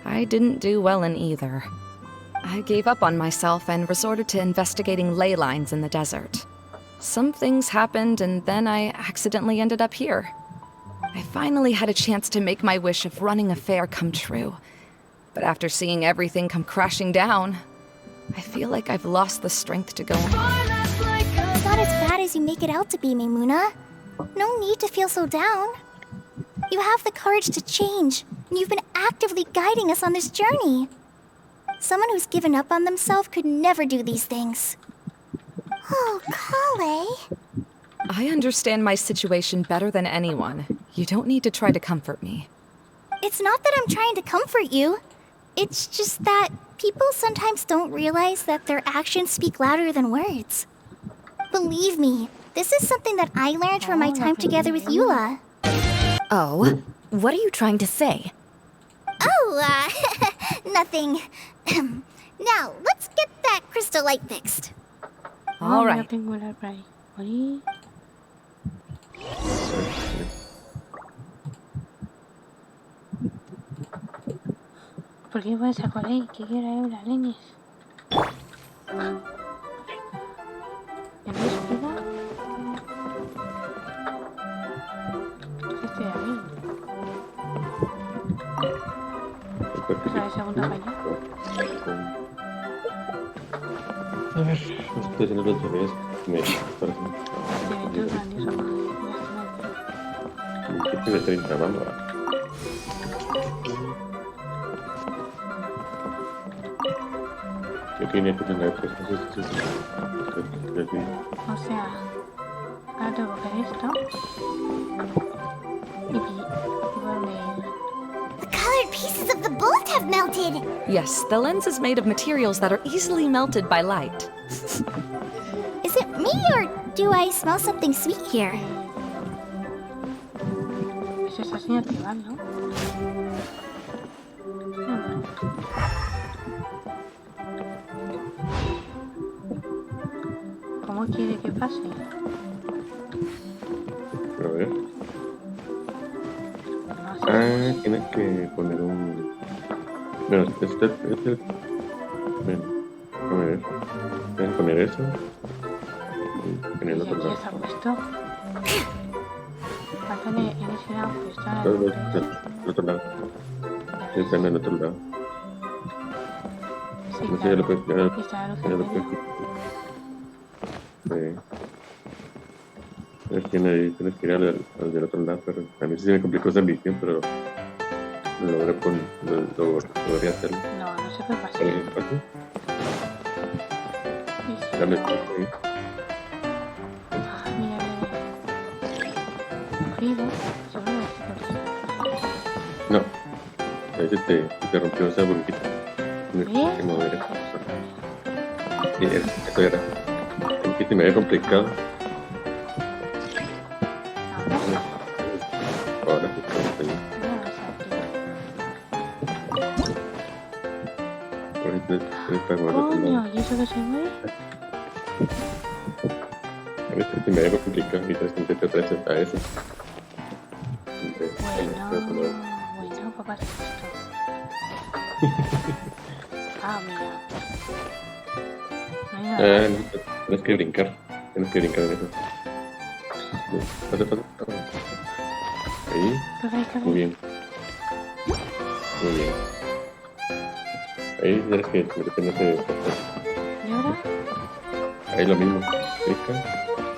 I: I didn't do well in either. I gave up on myself and resorted to investigating ley lines in the desert. Some things happened, and then I accidentally ended up here. I finally had a chance to make my wish of running a fair come true. But after seeing everything come crashing down, I feel like I've lost the strength to go on.
G: It's not as bad as you make it out to be, Maimuna. No need to feel so down. You have the courage to change, and you've been actively guiding us on this journey. Someone who's given up on themselves could never do these things. Oh, Kale.
I: I understand my situation better than anyone. You don't need to try to comfort me.
G: It's not that I'm trying to comfort you. It's just that people sometimes don't realize that their actions speak louder than words. Believe me, this is something that I learned from my time together with Eula.
J: Oh? What are you trying to say?
G: Oh, nothing. Now, let's get that crystal light fixed.
I: All right.
A: ¿Por qué puedes sacar ahí? ¿Qué quiero las leñas? ¿En la espera? Estoy ahí. ¿Sabes la segunda calle?
B: A ver, estoy haciendo los deberes. Me parece.
A: Tiene grandioso.
B: ¿Qué tiene 30? Vamos a... Yo tenía que tener pues,
A: O sea, ahora tengo que coger esto y poner...
G: The colored pieces of the bullet have melted.
I: Yes, the lens is made of materials that are easily melted by light.
G: Is it me or do I smell something sweet here?
A: Eso está sin activar, ¿no? ¿Cómo quiere que pase?
B: A ver. Tienes que poner un... Bueno, Bueno, a ver. Tienes que poner eso. Y en el otro lado.
A: ¿Ya está puesto? Pásale en ese lado que está...
B: El otro lado. Está en el otro lado.
A: Sí,
B: No sé,
A: claro.
B: ya lo puedes...
A: Ya lo puedes...
B: Sí. Tienes que ir al del otro lado, pero a mí sí me complicó esa misión, pero lo logré hacerlo.
A: No, no se puede pasar.
B: ¿Pase?
A: Sí.
B: Dame sí.
A: Ah, mira, cogido. Solo
B: No, ahí se te rompió esa burbujita. Tienes que mover eso. Sí, eso era. Que se me había complicado. Ahora sí estamos ahí.
A: Coño, ¿y eso que se mueve?
B: A veces se me había complicado y tienes que meterte otra vez a eso.
A: Bueno, papá, es esto. Ah, mira.
B: Tienes que brincar. Tienes que brincar en eso. Pasa. Ahí. Muy bien. Muy bien. Ahí tienes que meterte en ese...
A: ¿Y ahora?
B: Ahí lo mismo. Brinca.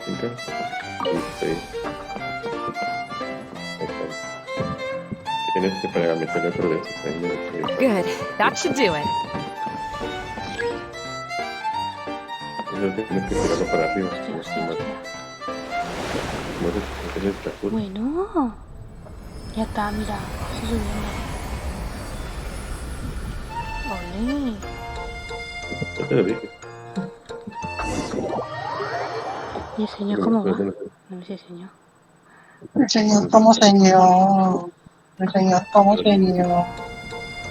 B: Y ahí. Tienes que para meter otro de esos ahí.
I: Good. That should do it.
B: Eso tienes que tirarlo para arriba. No estoy mal. Es el cajón.
A: Bueno. Ya está, mira. Estoy subiendo. Olé.
B: Ya te lo dije.
A: ¿Y el señor cómo va? No me sé, señor.
C: El señor como señor. El señor como señor.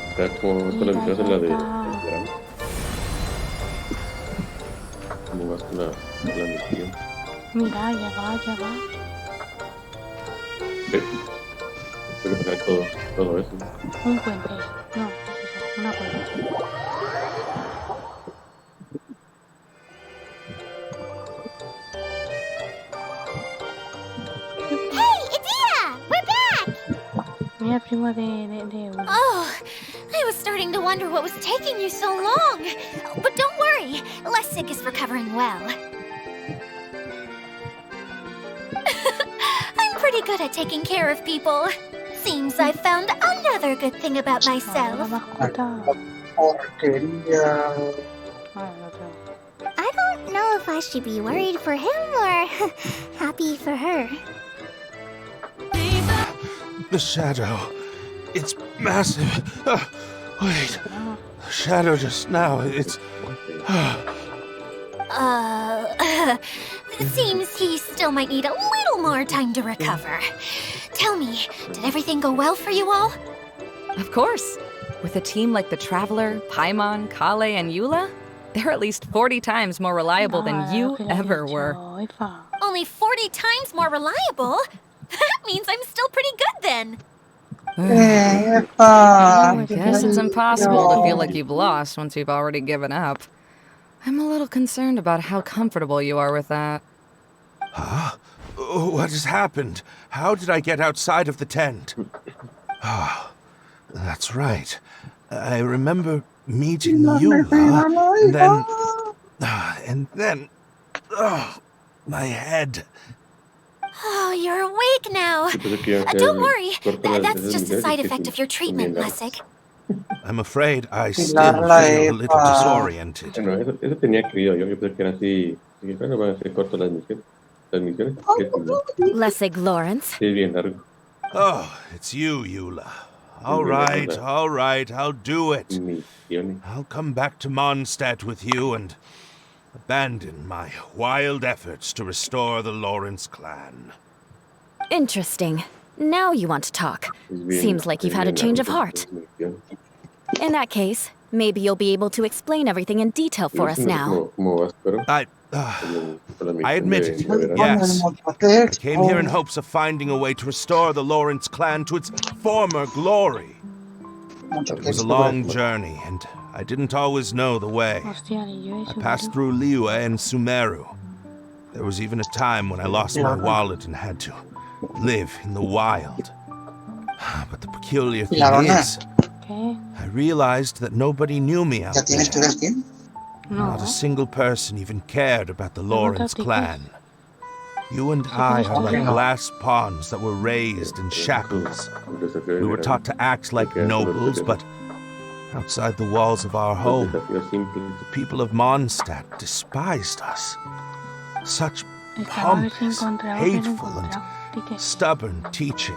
B: Está como con la misión de la de verano. ¿Cómo vas con la misión?
A: Mira, ya va.
B: ¿Ves? Tengo que traer todo eso.
A: Un puente. No, es eso, una puente. Mira, primo de uno.
D: Oh, I was starting to wonder what was taking you so long. But don't worry, Lessig is recovering well. I'm pretty good at taking care of people. Seems I've found another good thing about myself.
E: Porquería.
G: I don't know if I should be worried for him or happy for her.
K: The shadow. It's massive. Wait. The shadow just now. It's...
D: Seems he still might need a little more time to recover. Tell me, did everything go well for you all?
I: Of course. With a team like the Traveler, Paimon, Kale, and Eula, they're at least 40 times more reliable than you ever were.
D: Only 40 times more reliable? That means I'm still pretty good then.
I: I guess it's impossible to feel like you've lost once you've already given up. I'm a little concerned about how comfortable you are with that.
K: Huh? What has happened? How did I get outside of the tent? Ah, that's right. I remember meeting Eula, and then... my head.
D: Oh, you're awake now. Don't worry, that's just a side effect of your treatment, Lessig.
K: I'm afraid I still feel a little disoriented.
B: Bueno, eso tenía escrito yo pensé que era así. Dije, bueno, van a ser cortas las misiones.
J: Lessig Lawrence.
B: Sí, bien largo.
K: Oh, it's you, Eula. All right, I'll do it. I'll come back to Mondstadt with you and abandon my wild efforts to restore the Lawrence clan.
J: Interesting. Now you want to talk. Seems like you've had a change of heart. In that case, maybe you'll be able to explain everything in detail for us now.
K: I admit it, yes. I came here in hopes of finding a way to restore the Lawrence clan to its former glory. It was a long journey, and I didn't always know the way. I passed through Liyue and Sumeru. There was even a time when I lost my wallet and had to live in the wild. But the peculiar thing is, I realized that nobody knew me out there. Not a single person even cared about the Lawrence clan. You and I are like glass pawns that were raised in shackles. We were taught to act like nobles, but outside the walls of our home, the people of Mondstadt despised us. Such pompous, hateful, and stubborn teaching.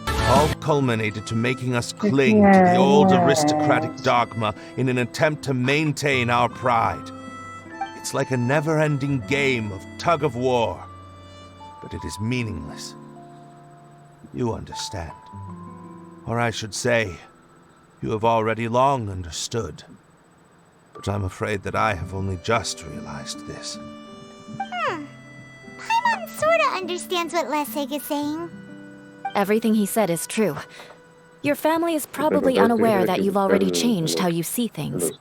K: All culminated to making us cling to the old aristocratic dogma in an attempt to maintain our pride. It's like a never-ending game of tug-of-war, but it is meaningless. You understand. Or I should say, you have already long understood. But I'm afraid that I have only just realized this.
G: Paimon sorta understands what Lessig is saying.
J: Everything he said is true. Your family is probably unaware that you've already changed how you see things.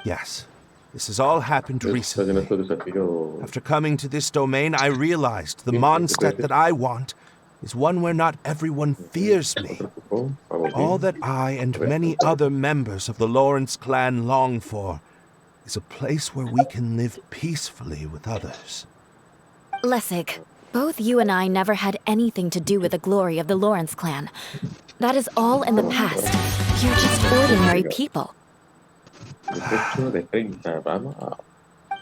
K: Yes. This has all happened recently. After coming to this domain, I realized the Mondstadt that I want is one where not everyone fears me. All that I and many other members of the Lawrence clan long for is a place where we can live peacefully with others.
J: Lessig, both you and I never had anything to do with the glory of the Lawrence clan. That is all in the past. You're just ordinary people.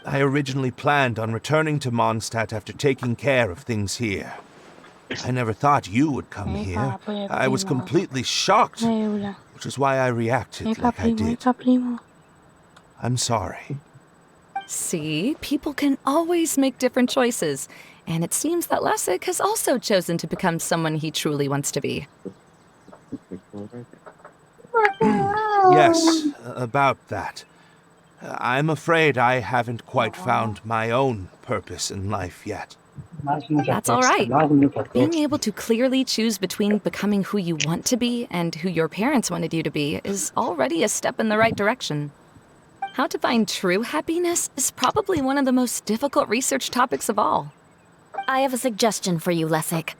K: I originally planned on returning to Mondstadt after taking care of things here. I never thought you would come here. I was completely shocked, which is why I reacted like I did. I'm sorry.
I: See, people can always make different choices, and it seems that Lessig has also chosen to become someone he truly wants to be.
K: Yes, about that. I'm afraid I haven't quite found my own purpose in life yet.
I: That's all right. Being able to clearly choose between becoming who you want to be and who your parents wanted you to be is already a step in the right direction. How to find true happiness is probably one of the most difficult research topics of all.
J: I have a suggestion for you, Lessig.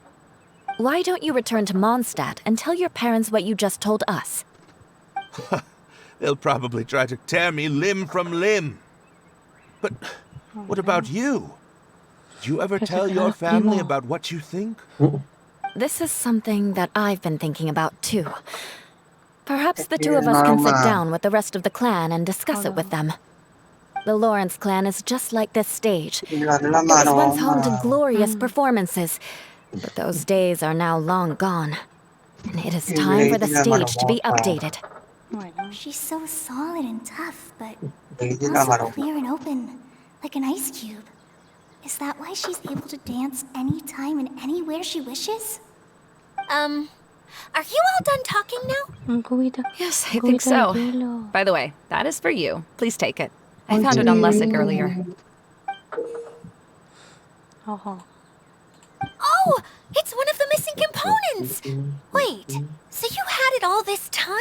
J: Why don't you return to Mondstadt and tell your parents what you just told us?
K: They'll probably try to tear me limb from limb. But what about you? Did you ever tell your family about what you think?
J: This is something that I've been thinking about too. Perhaps the two of us can sit down with the rest of the clan and discuss it with them. The Lawrence clan is just like this stage. It was once home to glorious performances, but those days are now long gone. And it is time for the stage to be updated.
G: She's so solid and tough, but also clear and open, like an ice cube. Is that why she's able to dance anytime and anywhere she wishes?
D: Are you all done talking now?
I: Yes, I think so. By the way, that is for you. Please take it. I found it on Lessig earlier.
D: Oh, it's one of the missing components! Wait, so you had it all this time?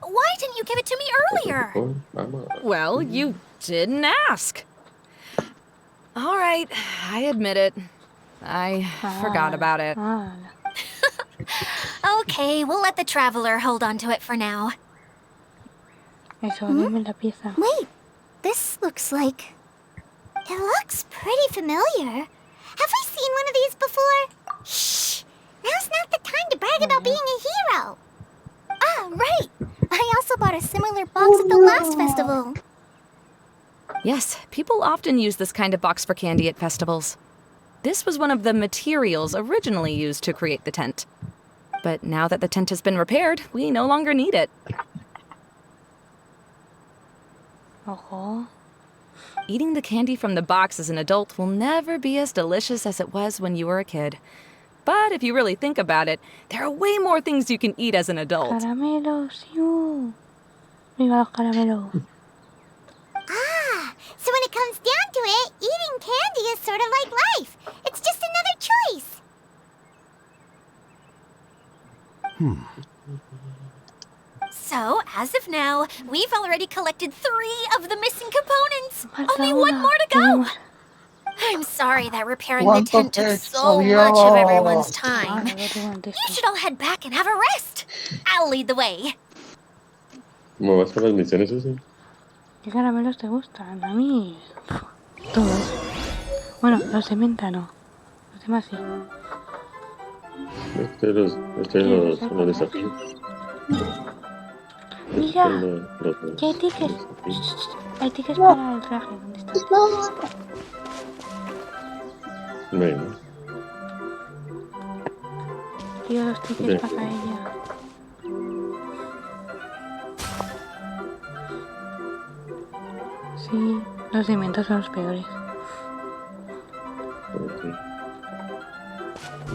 D: Why didn't you give it to me earlier?
I: Well, you didn't ask. All right, I admit it. I forgot about it.
D: Okay, we'll let the traveler hold on to it for now.
G: Wait, this looks like... It looks pretty familiar. Have we seen one of these before? Shh! Now's not the time to brag about being a hero. Ah, right! I also bought a similar box at the last festival.
I: Yes, people often use this kind of box for candy at festivals. This was one of the materials originally used to create the tent. But now that the tent has been repaired, we no longer need it. Eating the candy from the box as an adult will never be as delicious as it was when you were a kid. But if you really think about it, there are way more things you can eat as an adult.
A: Caramelos, Viva los caramelos.
G: Ah, so when it comes down to it, eating candy is sort of like life. It's just another choice.
D: So, as of now, we've already collected 3 of the missing components. Only 1 more to go. I'm sorry that repairing the tent took so much of everyone's time. You should all head back and have a rest. I'll lead the way.
B: ¿Cómo vas con las misiones, Susi?
A: ¿Qué caramelos te gustan? A mí... todos. Bueno, los de menta no. Los demás sí.
B: Los desafíos.
A: Mira, ¿qué hay tickets? Hay tickets para el traje. ¿Dónde está?
B: Bueno.
A: Quiero los tickets para ella. Sí, los de menta son los peores.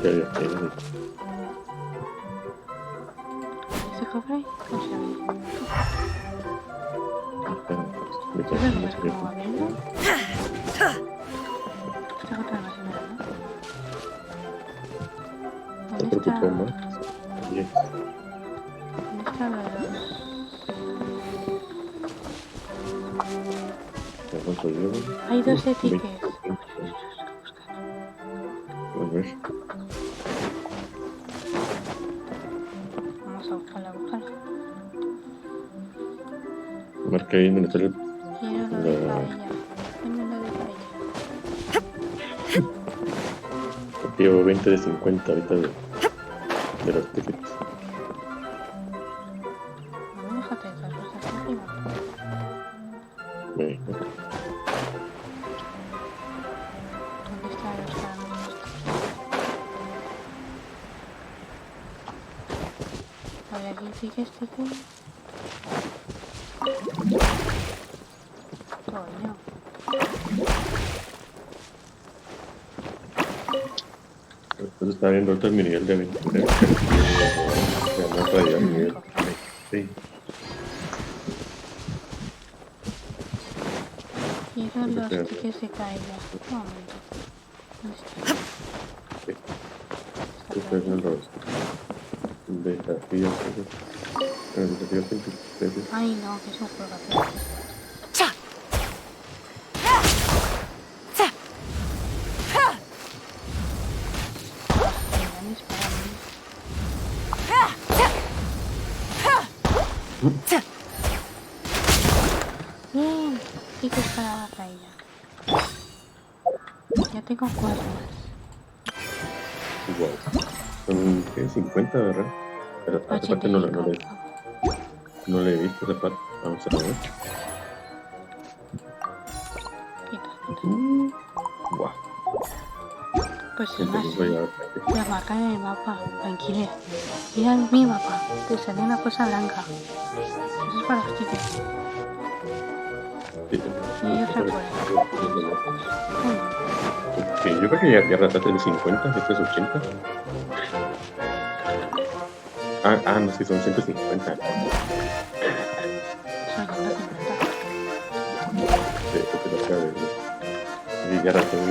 B: Ya.
A: ¿Ese cofre? No sé. ¿Cómo abrirlo? Esta otra no se me da, ¿no? ¿Dónde está? ¿Dónde está los...? Hay 12 tickets.
B: A ver.
A: Vamos a buscarla.
B: Marca ahí donde está el...
A: Quiero lo de paella. Dame lo de paella.
B: Llevo 20 de 50 ahorita de los tickets.
A: Déjate esas cosas arriba.
B: Venga.
A: de aquí, sticker. Coño.
B: Entonces está viendo otro nivel de aventura. Ya no traía nivel. Sí.
A: Quiero los tickets de caída. Un momento.
B: Estos son los desafíos. El desafío 23.
A: Ay no, que es un juego. Bien, tickets para la caída. Ya tengo 4 más.
B: Igual. Son, ¿qué? 50, ¿verdad? Pero esa parte no le he visto esa parte. Vamos a ver. Guau.
A: Pues es más, la marca en el mapa, tranquila. Mira mi mapa, te sale una cosa blanca. Eso es para los tickets. Y ellos se acuerdan.
B: Okay, yo creo que ya rataste de 50, este es 80. No, sí, son 150.
A: Son 150.
B: Sí, porque lo acabo de ver. Y ya raté el...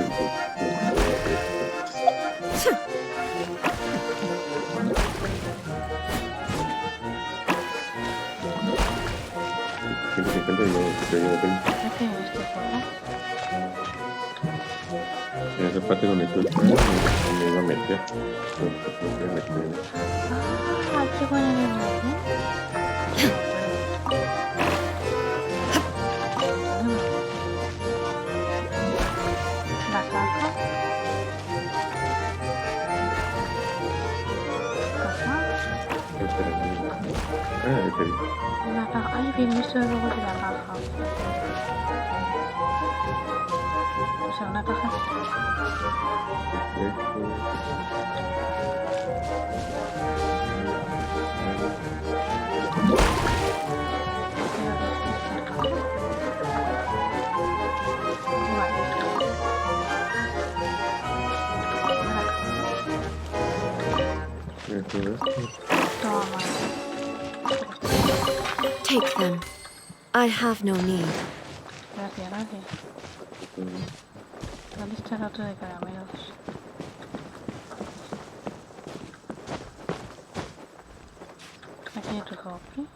B: En esa parte donde tú estás, me iba a meter.
A: Hay que poner el nombre. La caja. La caja. Ay, bien visto el logo de la caja. O sea, una caja.
J: Take them. I have no need.
A: Gracias, gracias. ¿Dónde está el otro de caramelos? Aquí hay otro copy.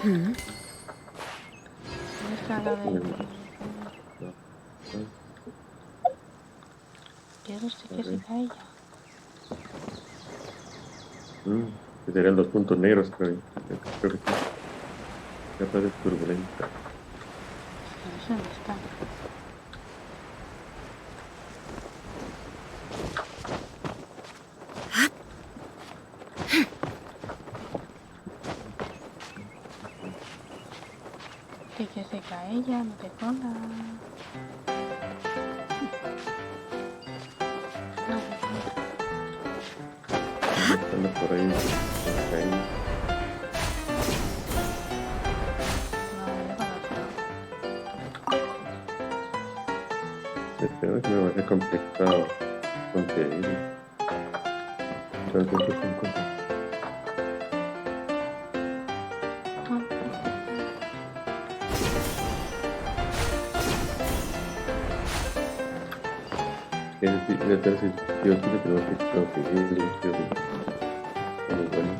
A: ¿Dónde está la de...? Quiero que se caiga.
B: Que serían los puntos negros, creo que sí. Capaz de turbulenta.
A: ¿Dónde está? Que se cae ya, no te jodas.
B: Anda por ahí, espero que me vaya complicado conseguir. Yo sí lo tengo que conseguir. Muy bueno.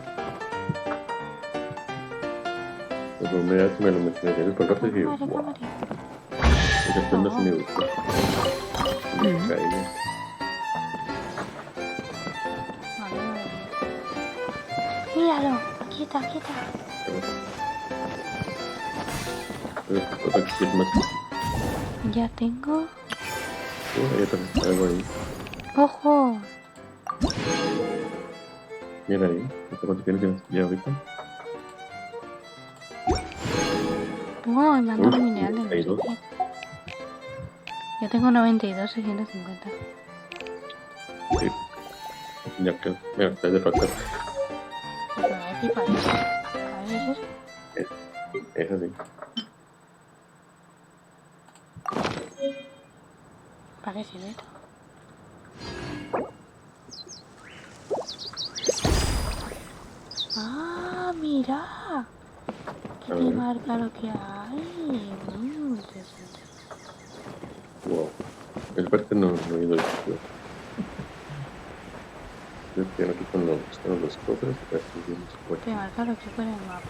B: Pues me lo mencioné el color y dije, wow. Esa prenda sí me gustó. Me caía.
A: Míralo, quita.
B: Otra que es más.
A: Ya tengo.
B: Ahí está, algo ahí.
A: ¡Ojo!
B: Mira ahí, ¿cuánto tienes ya ahorita?
A: Oh, me mandó un mineral de
B: hay dos.
A: Yo tengo 92 y 150.
B: Sí. Ya que me acabé de pasar.
A: Pero aquí parece. A ver,
B: Es así.
A: parece neto. Ah, mira. Que te marca lo que hay. Interesante.
B: Wow. El parte no he ido yo. Yo estoy aquí con los cofres.
A: Te marca lo que pone en el mapa.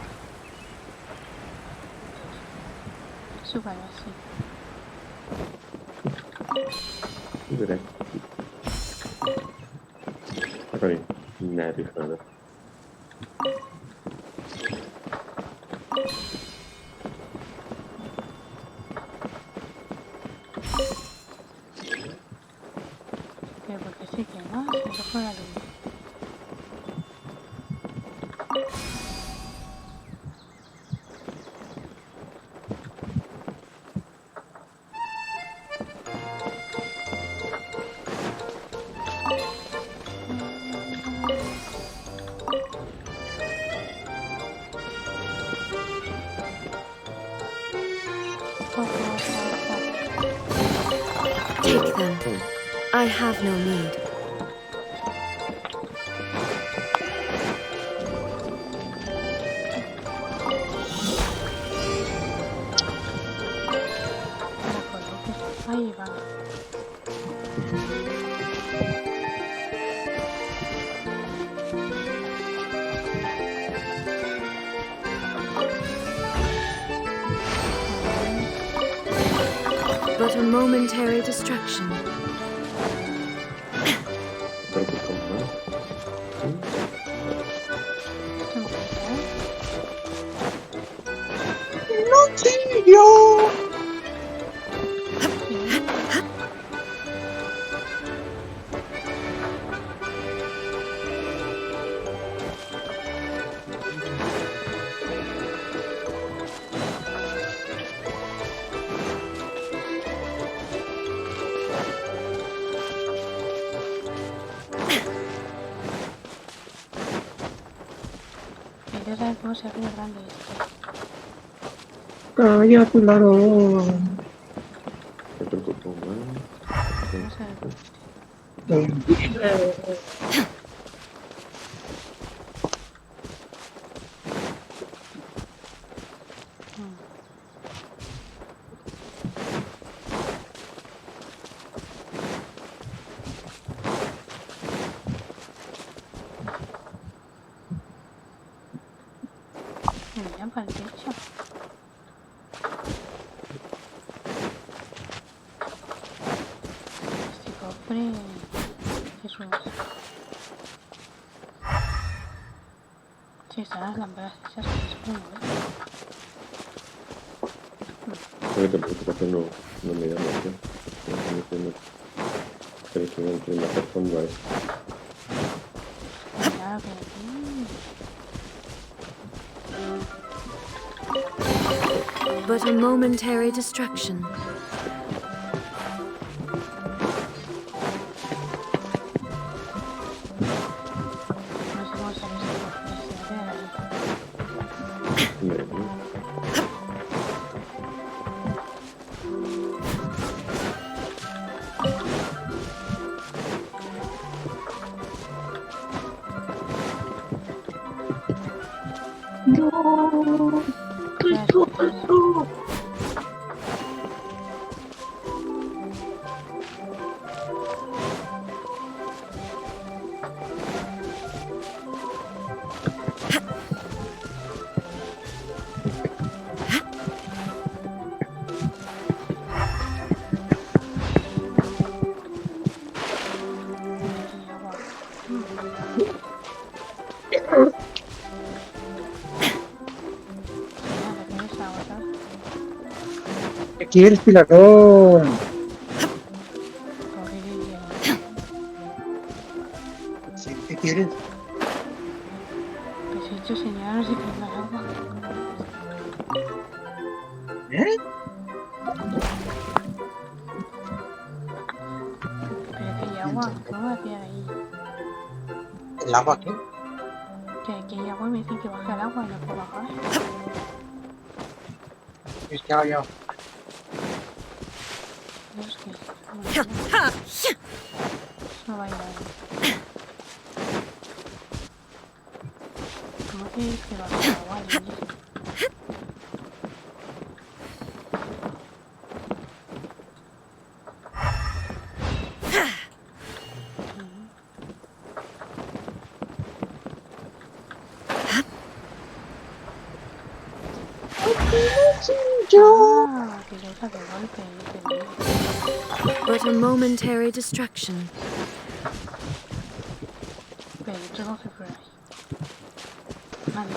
A: Súper así.
B: Y veré. Acá bien. Nadie nada.
A: Pero porque sí que no, se te fue la luz.
J: Take them. I have no need.
A: Ahí va.
J: But a momentary distraction.
E: ¡No, tío!
A: Quería saber cómo se abre grande esto.
C: Calla, Pilarón.
B: Me preocupo más.
A: Vamos a ver. Mira, para el techo. Este cofre... Eso es. Sí, están las lámparas esas que se pueden mover.
B: Creo que tampoco no me da mucho. Pero que me entre en la persona es.
A: Claro que aquí...
J: But a momentary distraction.
A: No sé cómo sale ese cofre. Se ve ahí.
C: No. ¿Qué pasó? ¿Qué quieres, Pilarón? Sí, ¿qué quieres?
A: Pues he hecho señales y que es la agua.
C: ¿Eh?
A: no me hacía ahí.
E: ¿El agua aquí?
A: Que hay agua y me dicen que baje el agua y no puedo bajar.
E: Es que hago yo.
A: Es que... No va a ir ahí. ¿Cómo que dices que baje el agua?
J: But a momentary distraction.
A: Pero yo no sé por ahí. Vale.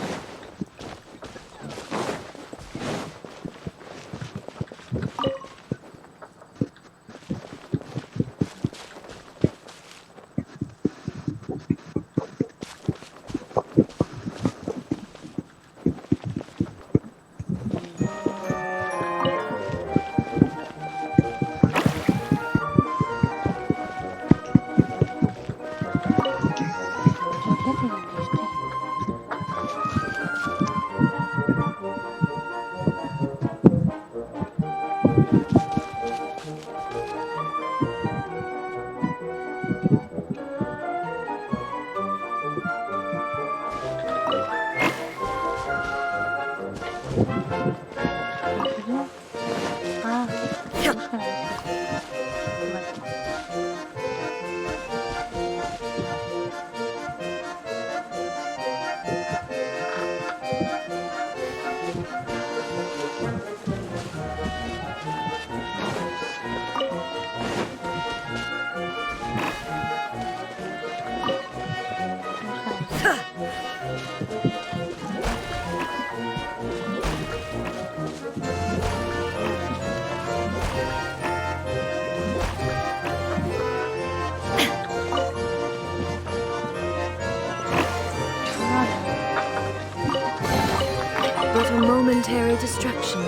J: But a momentary distraction.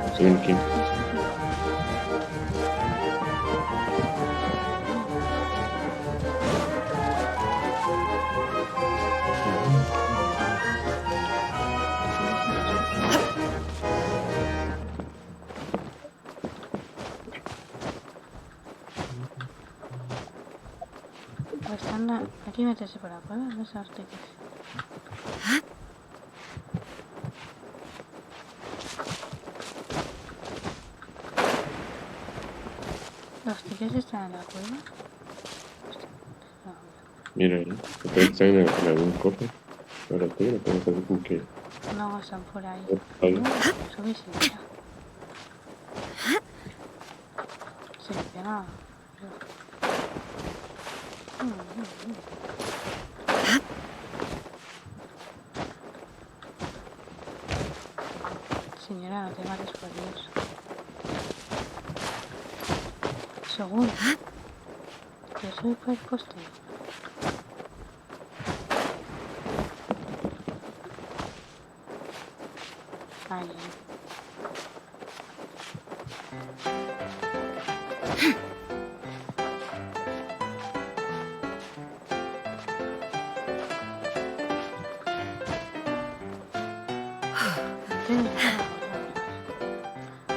B: Estoy aquí.
A: Aquí meterse por la cueva, no sabes qué es. ¿Los tickets están en la cueva? No.
B: Mira, están en algún cofre. Ahora tú lo puedes hacer con que...
A: No, están por ahí.
B: Ahí.
A: Sube y se mira. Se me pega. Señora, no te mates por Dios. Según que soy por el poste. Ahí.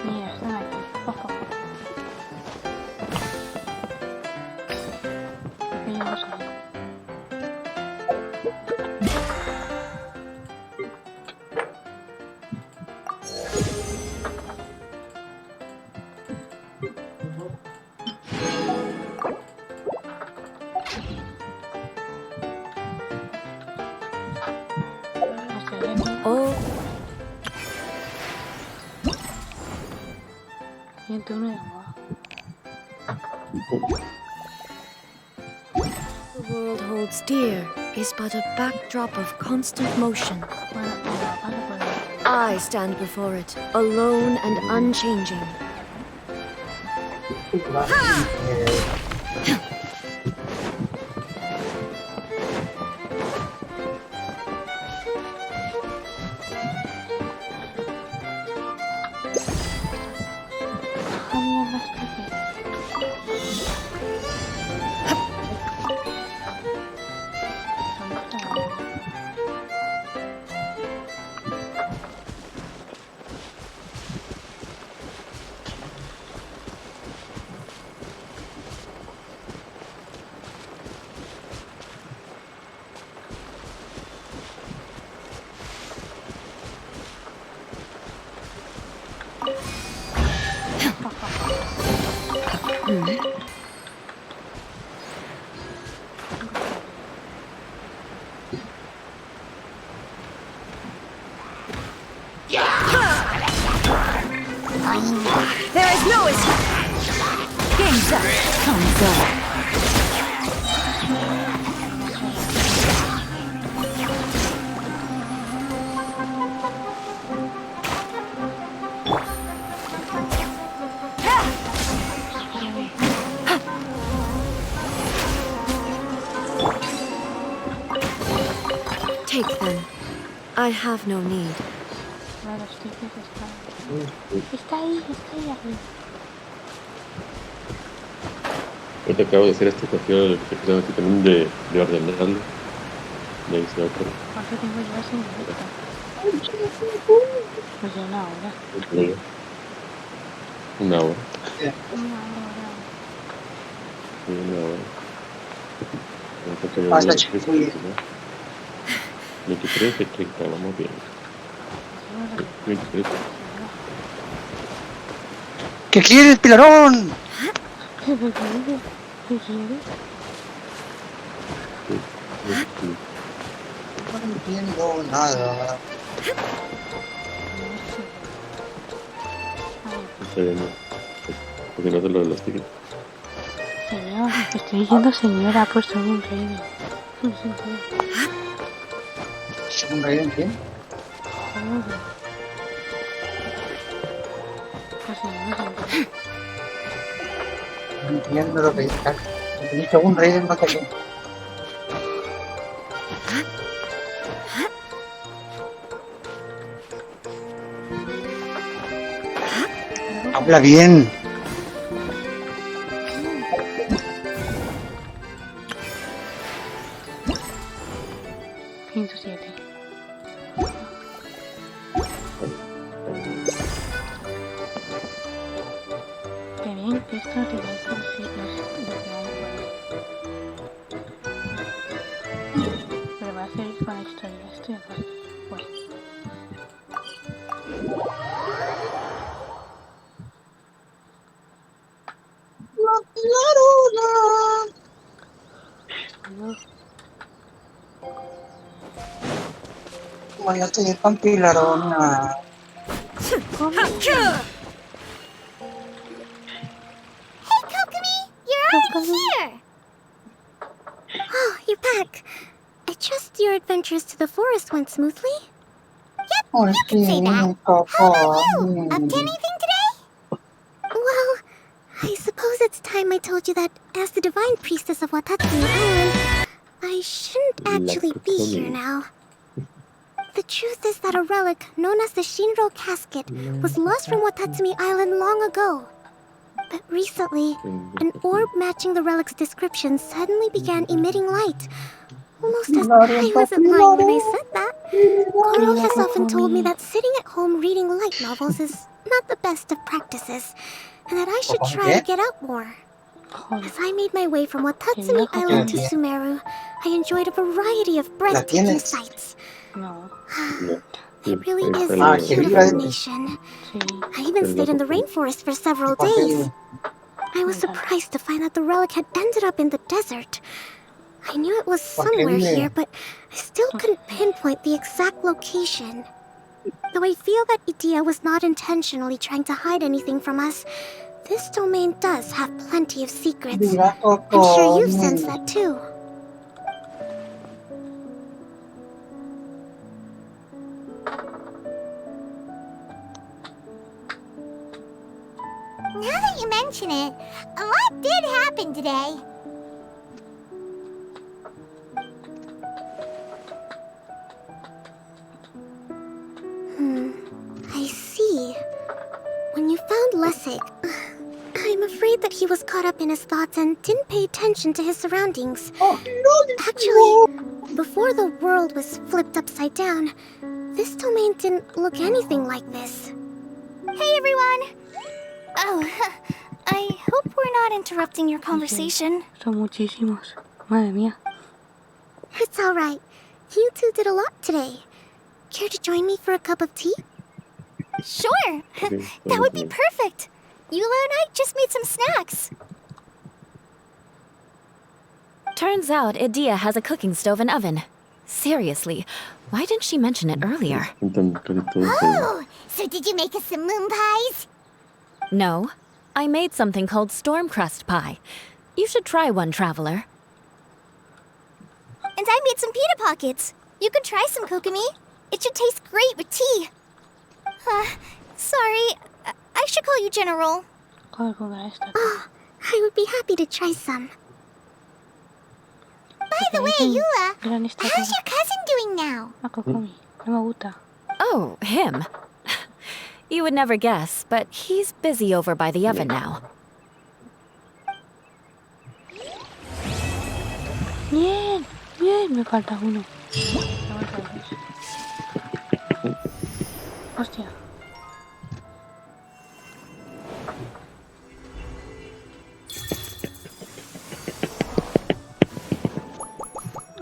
A: Mira, están aquí. Ojo. Pequeños ahí.
J: Oh. The world holds dear is but a backdrop of constant motion. I stand before it, alone and unchanging. There is no escape. Game's up. Come go. Take them. I have no need.
A: Está ahí arriba.
B: Yo te acabo de hacer esta cuestión de que se aquí también de ordenarlo. Me dice otro.
A: ¿Cuánto tiempo llevas sin directo? Pues ya una hora.
B: Una hora.
A: Una hora.
B: Sí, una hora.
E: Pasa, chico.
B: 23 y 30, vamos bien. 23.
E: ¿Qué quieres, Pilarón?
A: ¿Qué quieres?
E: No entiendo nada.
B: Porque no te lo de los tickets.
A: Señor, estoy diciendo señora, ha puesto un rey.
E: ¿Un rey en quién?
A: Joder. Pues señor.
E: No entiendo lo que dices. Dice un rey en no sé qué. Habla bien.
A: Qué bien, esto te va a decir pero va a hacer con la historia, esto ya pues.
E: Voy a seguir con Pilarona.
G: Hey, Kokomi! You're already here! Oh, you're back. I trust your adventures to the forest went smoothly? Yep, you can say that. How about you? Up to anything today? Well, I suppose it's time I told you that as the divine priestess of Watatsumi Island, I shouldn't actually be here now. The truth is that a relic known as the Shinro casket was lost from Watatsumi Island long ago. But recently, an orb matching the relic's description suddenly began emitting light. Almost as I wasn't lying when I said that. Goro has often told me that sitting at home reading light novels is not the best of practices, and that I should try to get out more. As I made my way from Watatsumi Island to Sumeru, I enjoyed a variety of breathtaking sights.
A: No.
G: It really is a beautiful nation. I even stayed in the rainforest for several days. I was surprised to find that the relic had ended up in the desert. I knew it was somewhere here, but I still couldn't pinpoint the exact location. Though I feel that Idia was not intentionally trying to hide anything from us, this domain does have plenty of secrets. I'm sure you've sensed that too.
L: Now that you mention it, a lot did happen today.
G: I see. When you found Lessig, I'm afraid that he was caught up in his thoughts and didn't pay attention to his surroundings. Actually, before the world was flipped upside down, this domain didn't look anything like this.
L: Hey everyone! Oh, I hope we're not interrupting your conversation.
A: Son muchísimos. Madre mía.
G: It's alright. You two did a lot today. Care to join me for a cup of tea?
L: Sure! That would be perfect! Eula and I just made some snacks.
J: Turns out Idia has a cooking stove and oven. Seriously, why didn't she mention it earlier?
G: Oh, so did you make us some moon pies?
J: No, I made something called storm crust pie. You should try one, Traveler.
L: And I made some pita pockets. You could try some, Kokomi. It should taste great with tea. Sorry, I should call you General.
G: Oh, I would be happy to try some. By the way, Eula, how's your cousin doing now?
J: Oh, him. You would never guess, but he's busy over by the oven now.
A: Bien, bien, me falta uno. Hostia.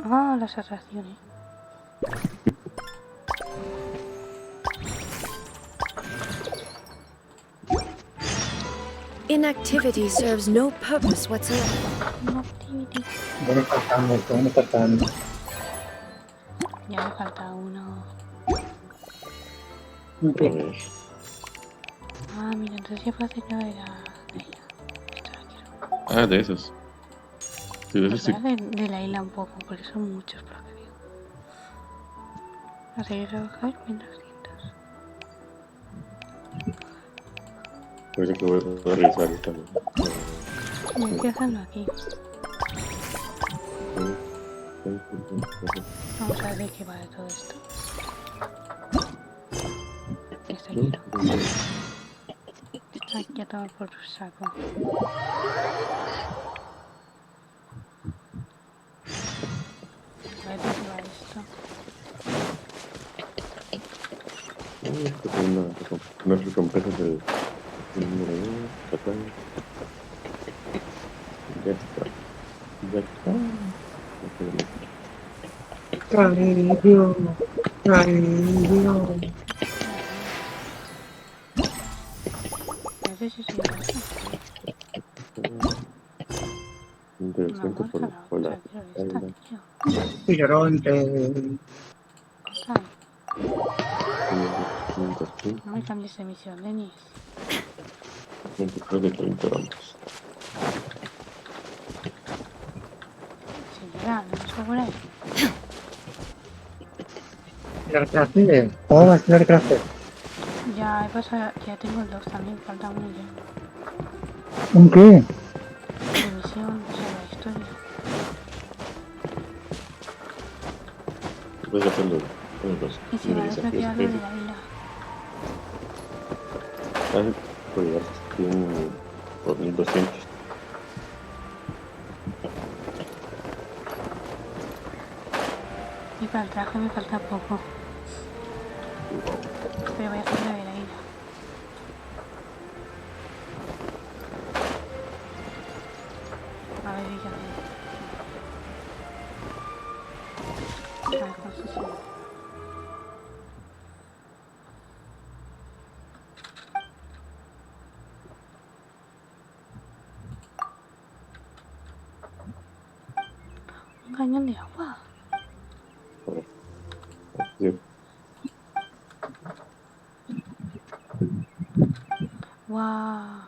A: Ah, las atracciones.
M: Inactivity serves no purpose whatsoever.
E: Faltando.
A: Ya me falta uno.
E: Okay.
A: Ah, mira, entonces ya puedo hacer lo de la...
B: Ah, de esos. Sí, de esos sí.
A: De la isla un poco, porque son muchos por lo que digo. Así que trabajar 1200.
B: Parece que voy a revisar esta.
A: Hay que hacerlo aquí. Vamos a ver de qué va de todo esto. Este quiero. Esto aquí a tomar por saco. A ver de qué va esto.
B: Esto tiene unas recompensas de número 1, total. Ya está. Ya está.
E: Cariño. Cariño.
A: No sé si soy eso.
B: Interesante por la isla.
E: Pillarón,
A: No me cambies de misión, Denis.
B: Creo que 30 vamos.
A: Señora, no me por ahí.
E: ¿Tirar clase? ¿Cómo vas a tirar clase?
A: Ya he pasado, ya tengo el 2 también, falta uno ya.
E: ¿Un qué?
A: De misión, o sea, la historia.
B: Puedes hacerlo.
A: Y si me ha desbloqueado lo de la isla.
B: Por llegar por 1200.
A: Y para el traje me falta poco. Pero voy a hacer lo de la isla. A ver, ya ve. A ver, construcción. Un cañón de agua.
B: Sí.
A: Wow.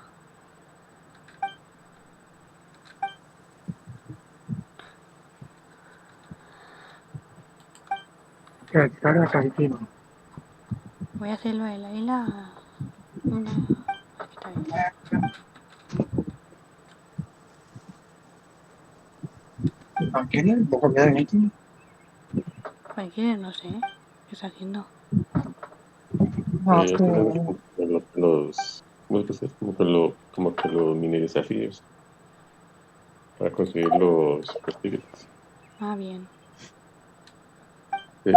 A: Voy a hacerlo de la isla. Una. Aquí está bien.
E: ¿A qué? ¿Un poco de Genshin?
A: Cualquiera, no sé. ¿Qué está haciendo?
B: Como que los mini desafíos para conseguir los prestigos.
A: Ah, bien.
B: Sí.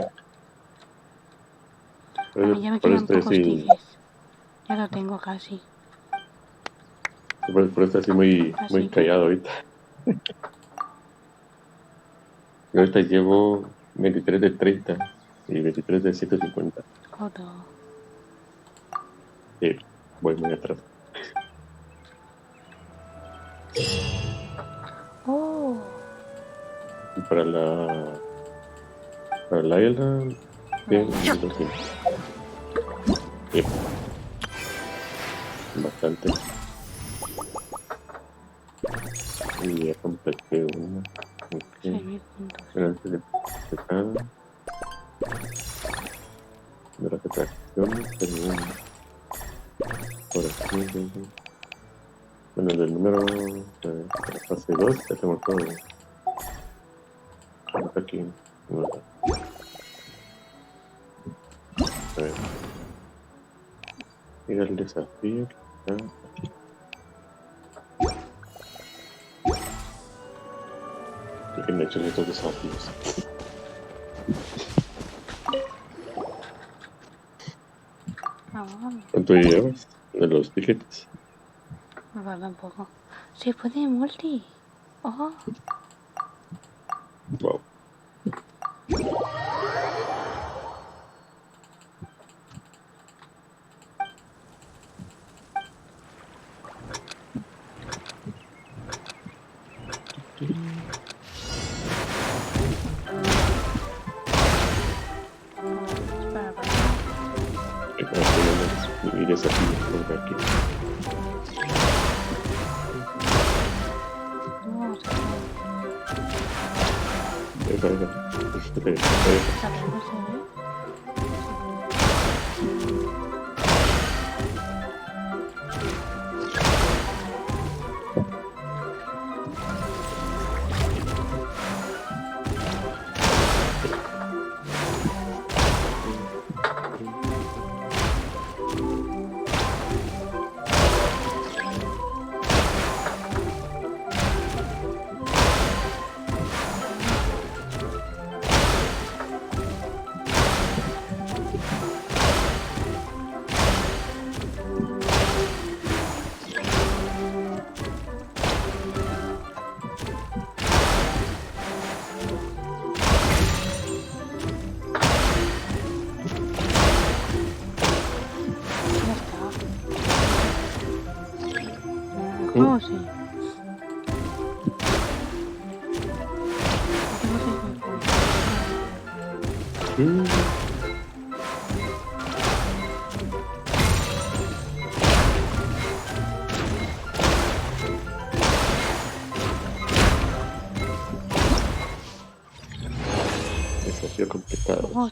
A: A mí ya me quedan pocos tickets. Ya lo tengo casi.
B: Por eso estoy muy callado ahorita. Yo ahorita llevo 23 de 30 y 23 de 150.
A: Joder.
B: Sí, voy muy atrás. para la AYAYA, bien, 200. Bien. Bastante. Y ya completé una. Okay. Antes de cada de las atracciones tengo una. Por aquí. Bueno, del número de la fase 2 ya tengo todo. Aquí. No. A ver. Mira el desafío que está aquí. ¿Y qué me he hecho en estos desafíos? ¿Cuánto llevas de los tickets?
A: Me falta un poco. Se puede multi. Oh.
B: Wow. Y desafíos por aquí.
A: Oh, sí.
B: Desafío completado.
A: Oh,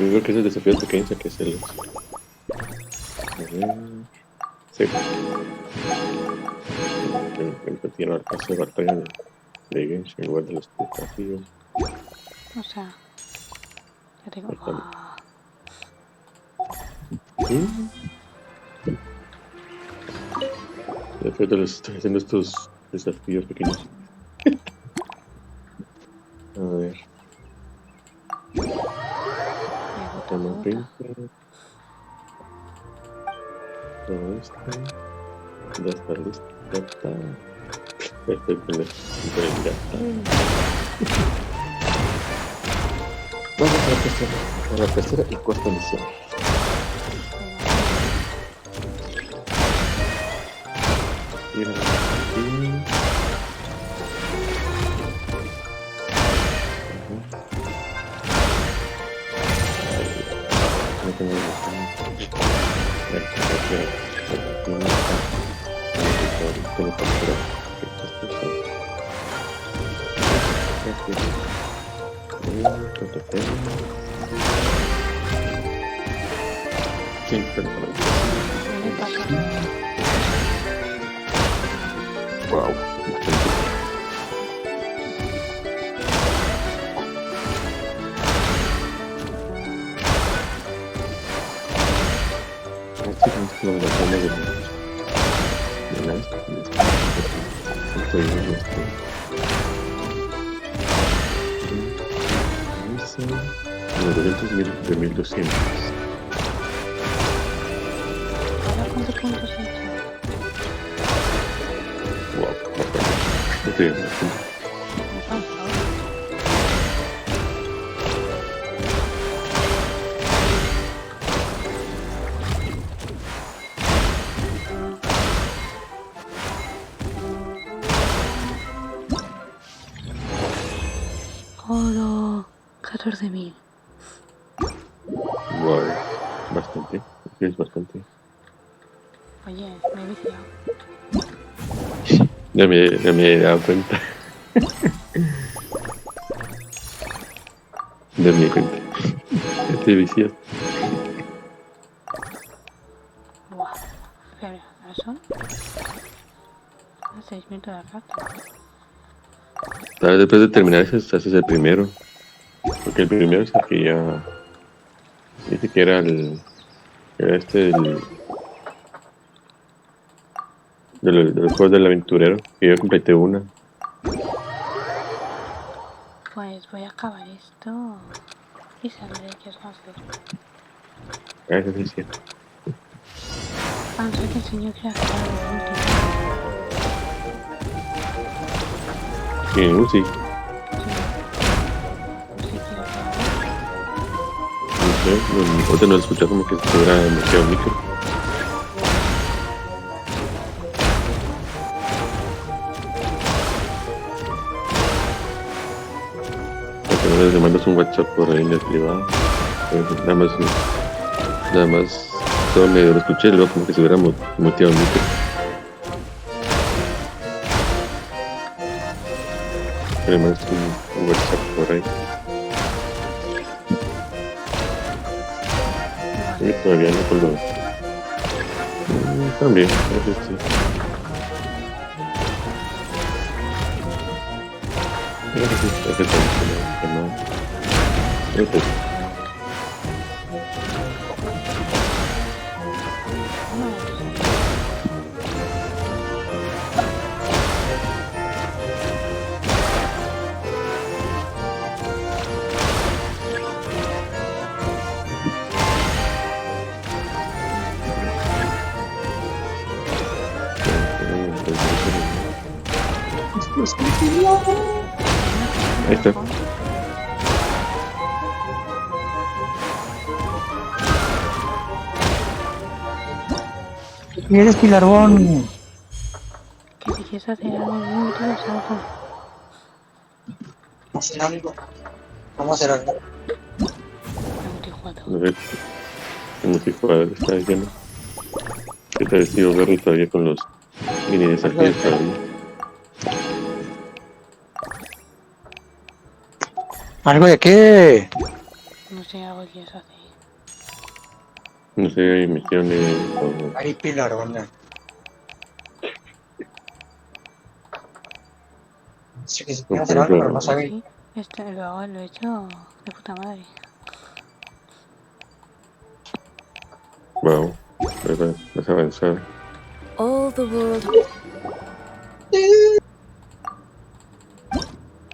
B: Yo creo que es el desafío pequeño que es el... Sí. El tiene el paso de batalla de Genshin en lugar de los desafíos.
A: O sea, ya tengo...
B: Después les estoy haciendo estos desafíos pequeños. A ver. Toma pinta. Todo esto. Ya está listo. Ya está. Ya estoy con el gato. Vamos a la tercera y cuarta misión. Mira aquí. No tengo wow. Lo de la forma de estoy viendo esto. Los eventos de 1200.
A: ¿Cuántos puntos he hecho?
B: Wow, bastante. Estoy viendo esto.
A: Jodo, 14.000.
B: Wow, bastante. Es bastante.
A: Oye, me he viciado.
B: Ya me he dado cuenta. Ya me di cuenta. Estoy viciado.
A: Buah, espera, ¿eso? 6 minutos de rato.
B: Tal vez después de terminar ese haces el primero. Porque el primero es el que ya... Dice que era el... Era de los juegos del aventurero. Que yo completé una.
A: Pues voy a acabar esto y sabré qué es más hacer.
B: Eso sí es cierto.
A: A no ser que el señor quiera hacer algo último.
B: Sí. No sé, ahorita no escuché como que se hubiera metido el micro. Le mandas un WhatsApp por ahí en el privado. Nada más todo medio lo escuché y luego como que se hubiera muteado el micro. Le mandas un WhatsApp por ahí. Y todavía no con lo... También, eso sí. Ahí está.
E: ¿Quieres, Pilarbón?
A: Que si quieres hacer algo muy te lo salgo.
E: ¿Hacer algo? ¿Cómo hacer algo?
B: A ver, el multijugador está diciendo. ¿Qué tal si yo verlo todavía con los mini desafíos todavía?
E: ¿Algo de qué?
A: No sé, algo que quieres hacer.
B: No sé, hay misiones o...
E: Ahí, Pilarbón. Sí que se puede hacer algo, pero no sabéis.
A: Sí, lo he hecho de puta madre.
B: Wow, vas a avanzar.
I: All the world.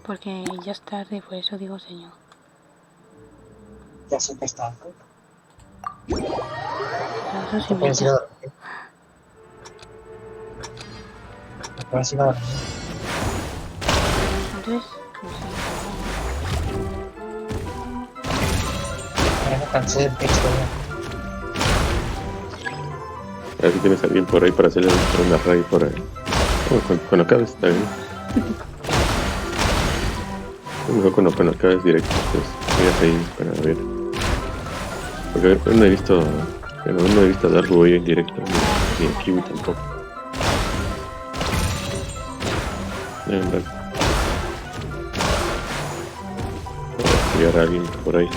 A: Porque ya es tarde, por eso digo señor.
E: Ya sé que está.
A: Pero eso sí me
E: puedes ir a dormir. Puedes ir a dormir.
A: Entonces, no sé.
E: Ya me cansé del texto ya.
B: A ver si tienes a alguien por ahí para hacerle una raid por ahí. Cuando acabes está bien. Mejor cuando acabes directo, pues miras ahí para ver. Porque no he visto a Darbo hoy en directo, ni en Kiwi tampoco. Voy a pillar a alguien por ahí.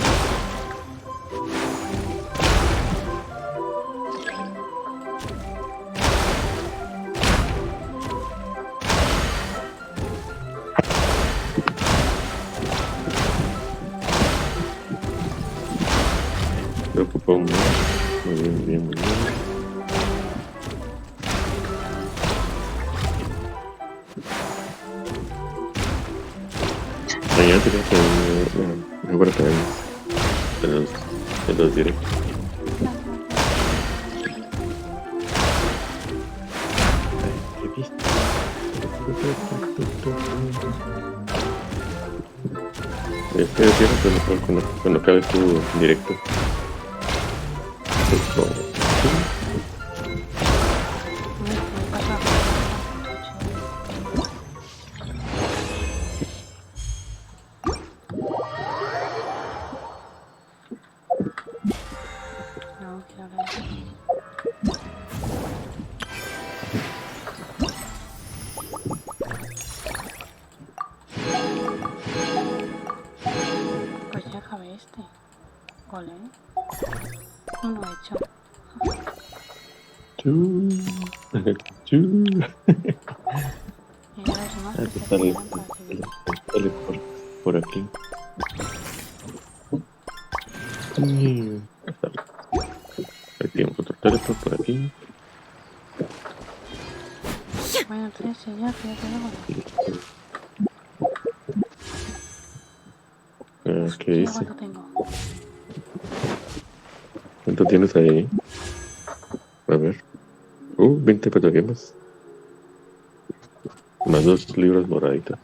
B: Me ocupa un... Muy bien. Mañana tenía que... mejor acá en los directos. ¿Qué viste? Cuando acabe tu directo.
A: este. Ole. Uno hecho.
B: Chu.
A: Y ahora es más que se
B: Sale
A: quedan
B: por aquí. Aquí otro teléfono por aquí.
A: Bueno, 13 ya, que ya tenemos.
B: ¿Qué dice?
A: ¿Cuánto tengo?
B: ¿Cuánto tienes ahí? A ver. 20 petagemas. Más 2 libras moraditas.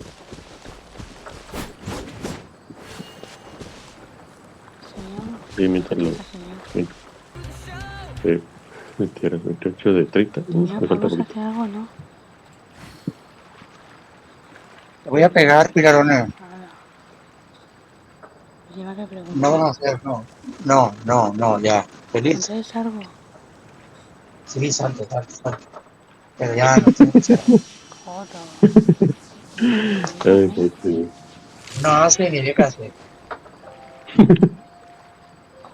B: Sí, mientras lo... Mentira, 28 de 30. Me falta poquito.
A: ¿Hace algo, no?
E: Te voy a pegar, Pilarone.
A: Lleva que preguntar.
E: No vamos a hacer, no, ya. Feliz.
A: Entonces algo.
E: Sí, salte. Pero ya no tiene que ser.
B: Ay, sí.
E: No sé ni de qué hacer.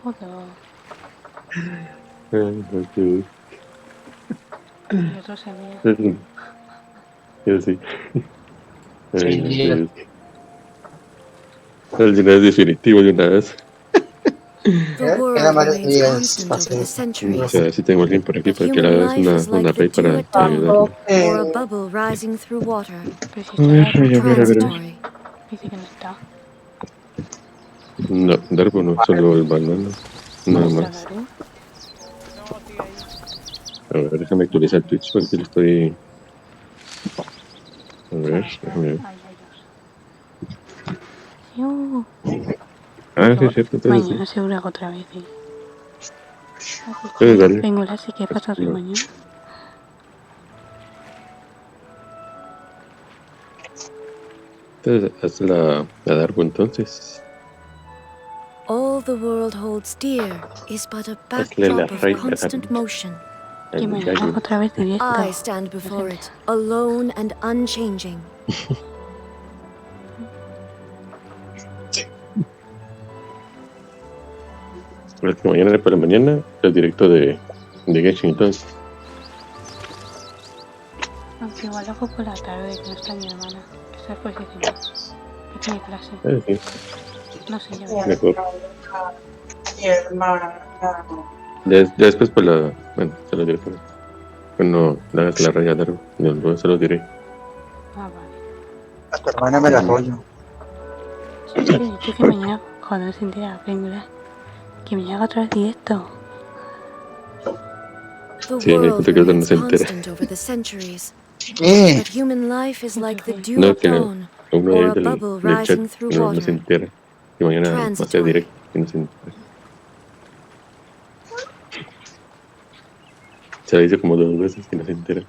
A: Joder.
B: Ay, sí.
A: Y otro se ve.
B: Yo sí.
E: Sí.
B: El dinero es definitivo de una vez.
M: The world remains constant over the centuries.
B: O sea, si tengo alguien por aquí
M: But
B: para que la
M: human
B: hagas
M: life is
B: una
M: like the
B: pay para
M: dew at dawn,
B: ayudarme.
M: or a bubble rising through water.
B: A ver.
M: Transitory.
A: Dice que no está.
B: No, Darbo no, solo el banano. Nada más. A ver, déjame actualizar el Twitch porque lo estoy... A ver, déjame ver. Ah, sí, es cierto, entonces
A: Mañana
B: sí.
A: seguro hago otra vez, ¿eh?
B: Dale.
A: Vengo, así que pasa tu mañana.
B: Entonces, haz la Darbo entonces.
M: All the world holds dear is but a
B: Hazle la
M: backdrop of
B: reina
M: constant
B: Darbo.
M: motion.
A: Que mañana hago otra vez directo.
M: I stand before it, alone and unchanging.
B: Porque mañana para mañana el directo de Genshin entonces.
A: Aunque igual lo hago por la tarde, que no está mi hermana, que está exposición, que tiene clase. No sé, ya veré.
B: Mejor.
C: Mi hermana.
B: Después por la... Bueno, se lo diré. Cuando le hagas la raya Darbo, luego se lo diré.
A: Ah, vale.
E: A tu hermana me la rollo.
A: Sí, que he dicho que mañana, joder, no se entera, venga, que me haga otra vez directo.
M: The
B: Sí,
M: world
B: creo que no
M: remains
B: se entera.
M: constant over the centuries.
E: ¿Qué?
M: But human life is like the dew
B: No,
M: at
B: que no.
M: dawn,
B: Uno
M: or
B: ahí
M: a bubble
B: del chat
M: rising through
B: no se
M: water.
B: entera. Y mañana va a ser directo y no se entera. Se lo dice como 2 veces y no se entera.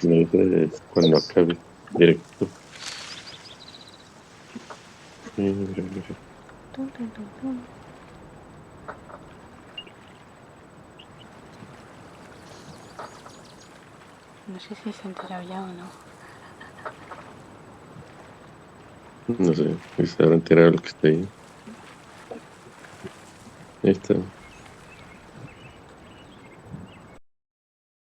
B: Y lo dice es cuando acabe directo.
A: No sé si se ha enterado ya o no.
B: No sé, se habrá enterado lo que está ahí. Ahí está.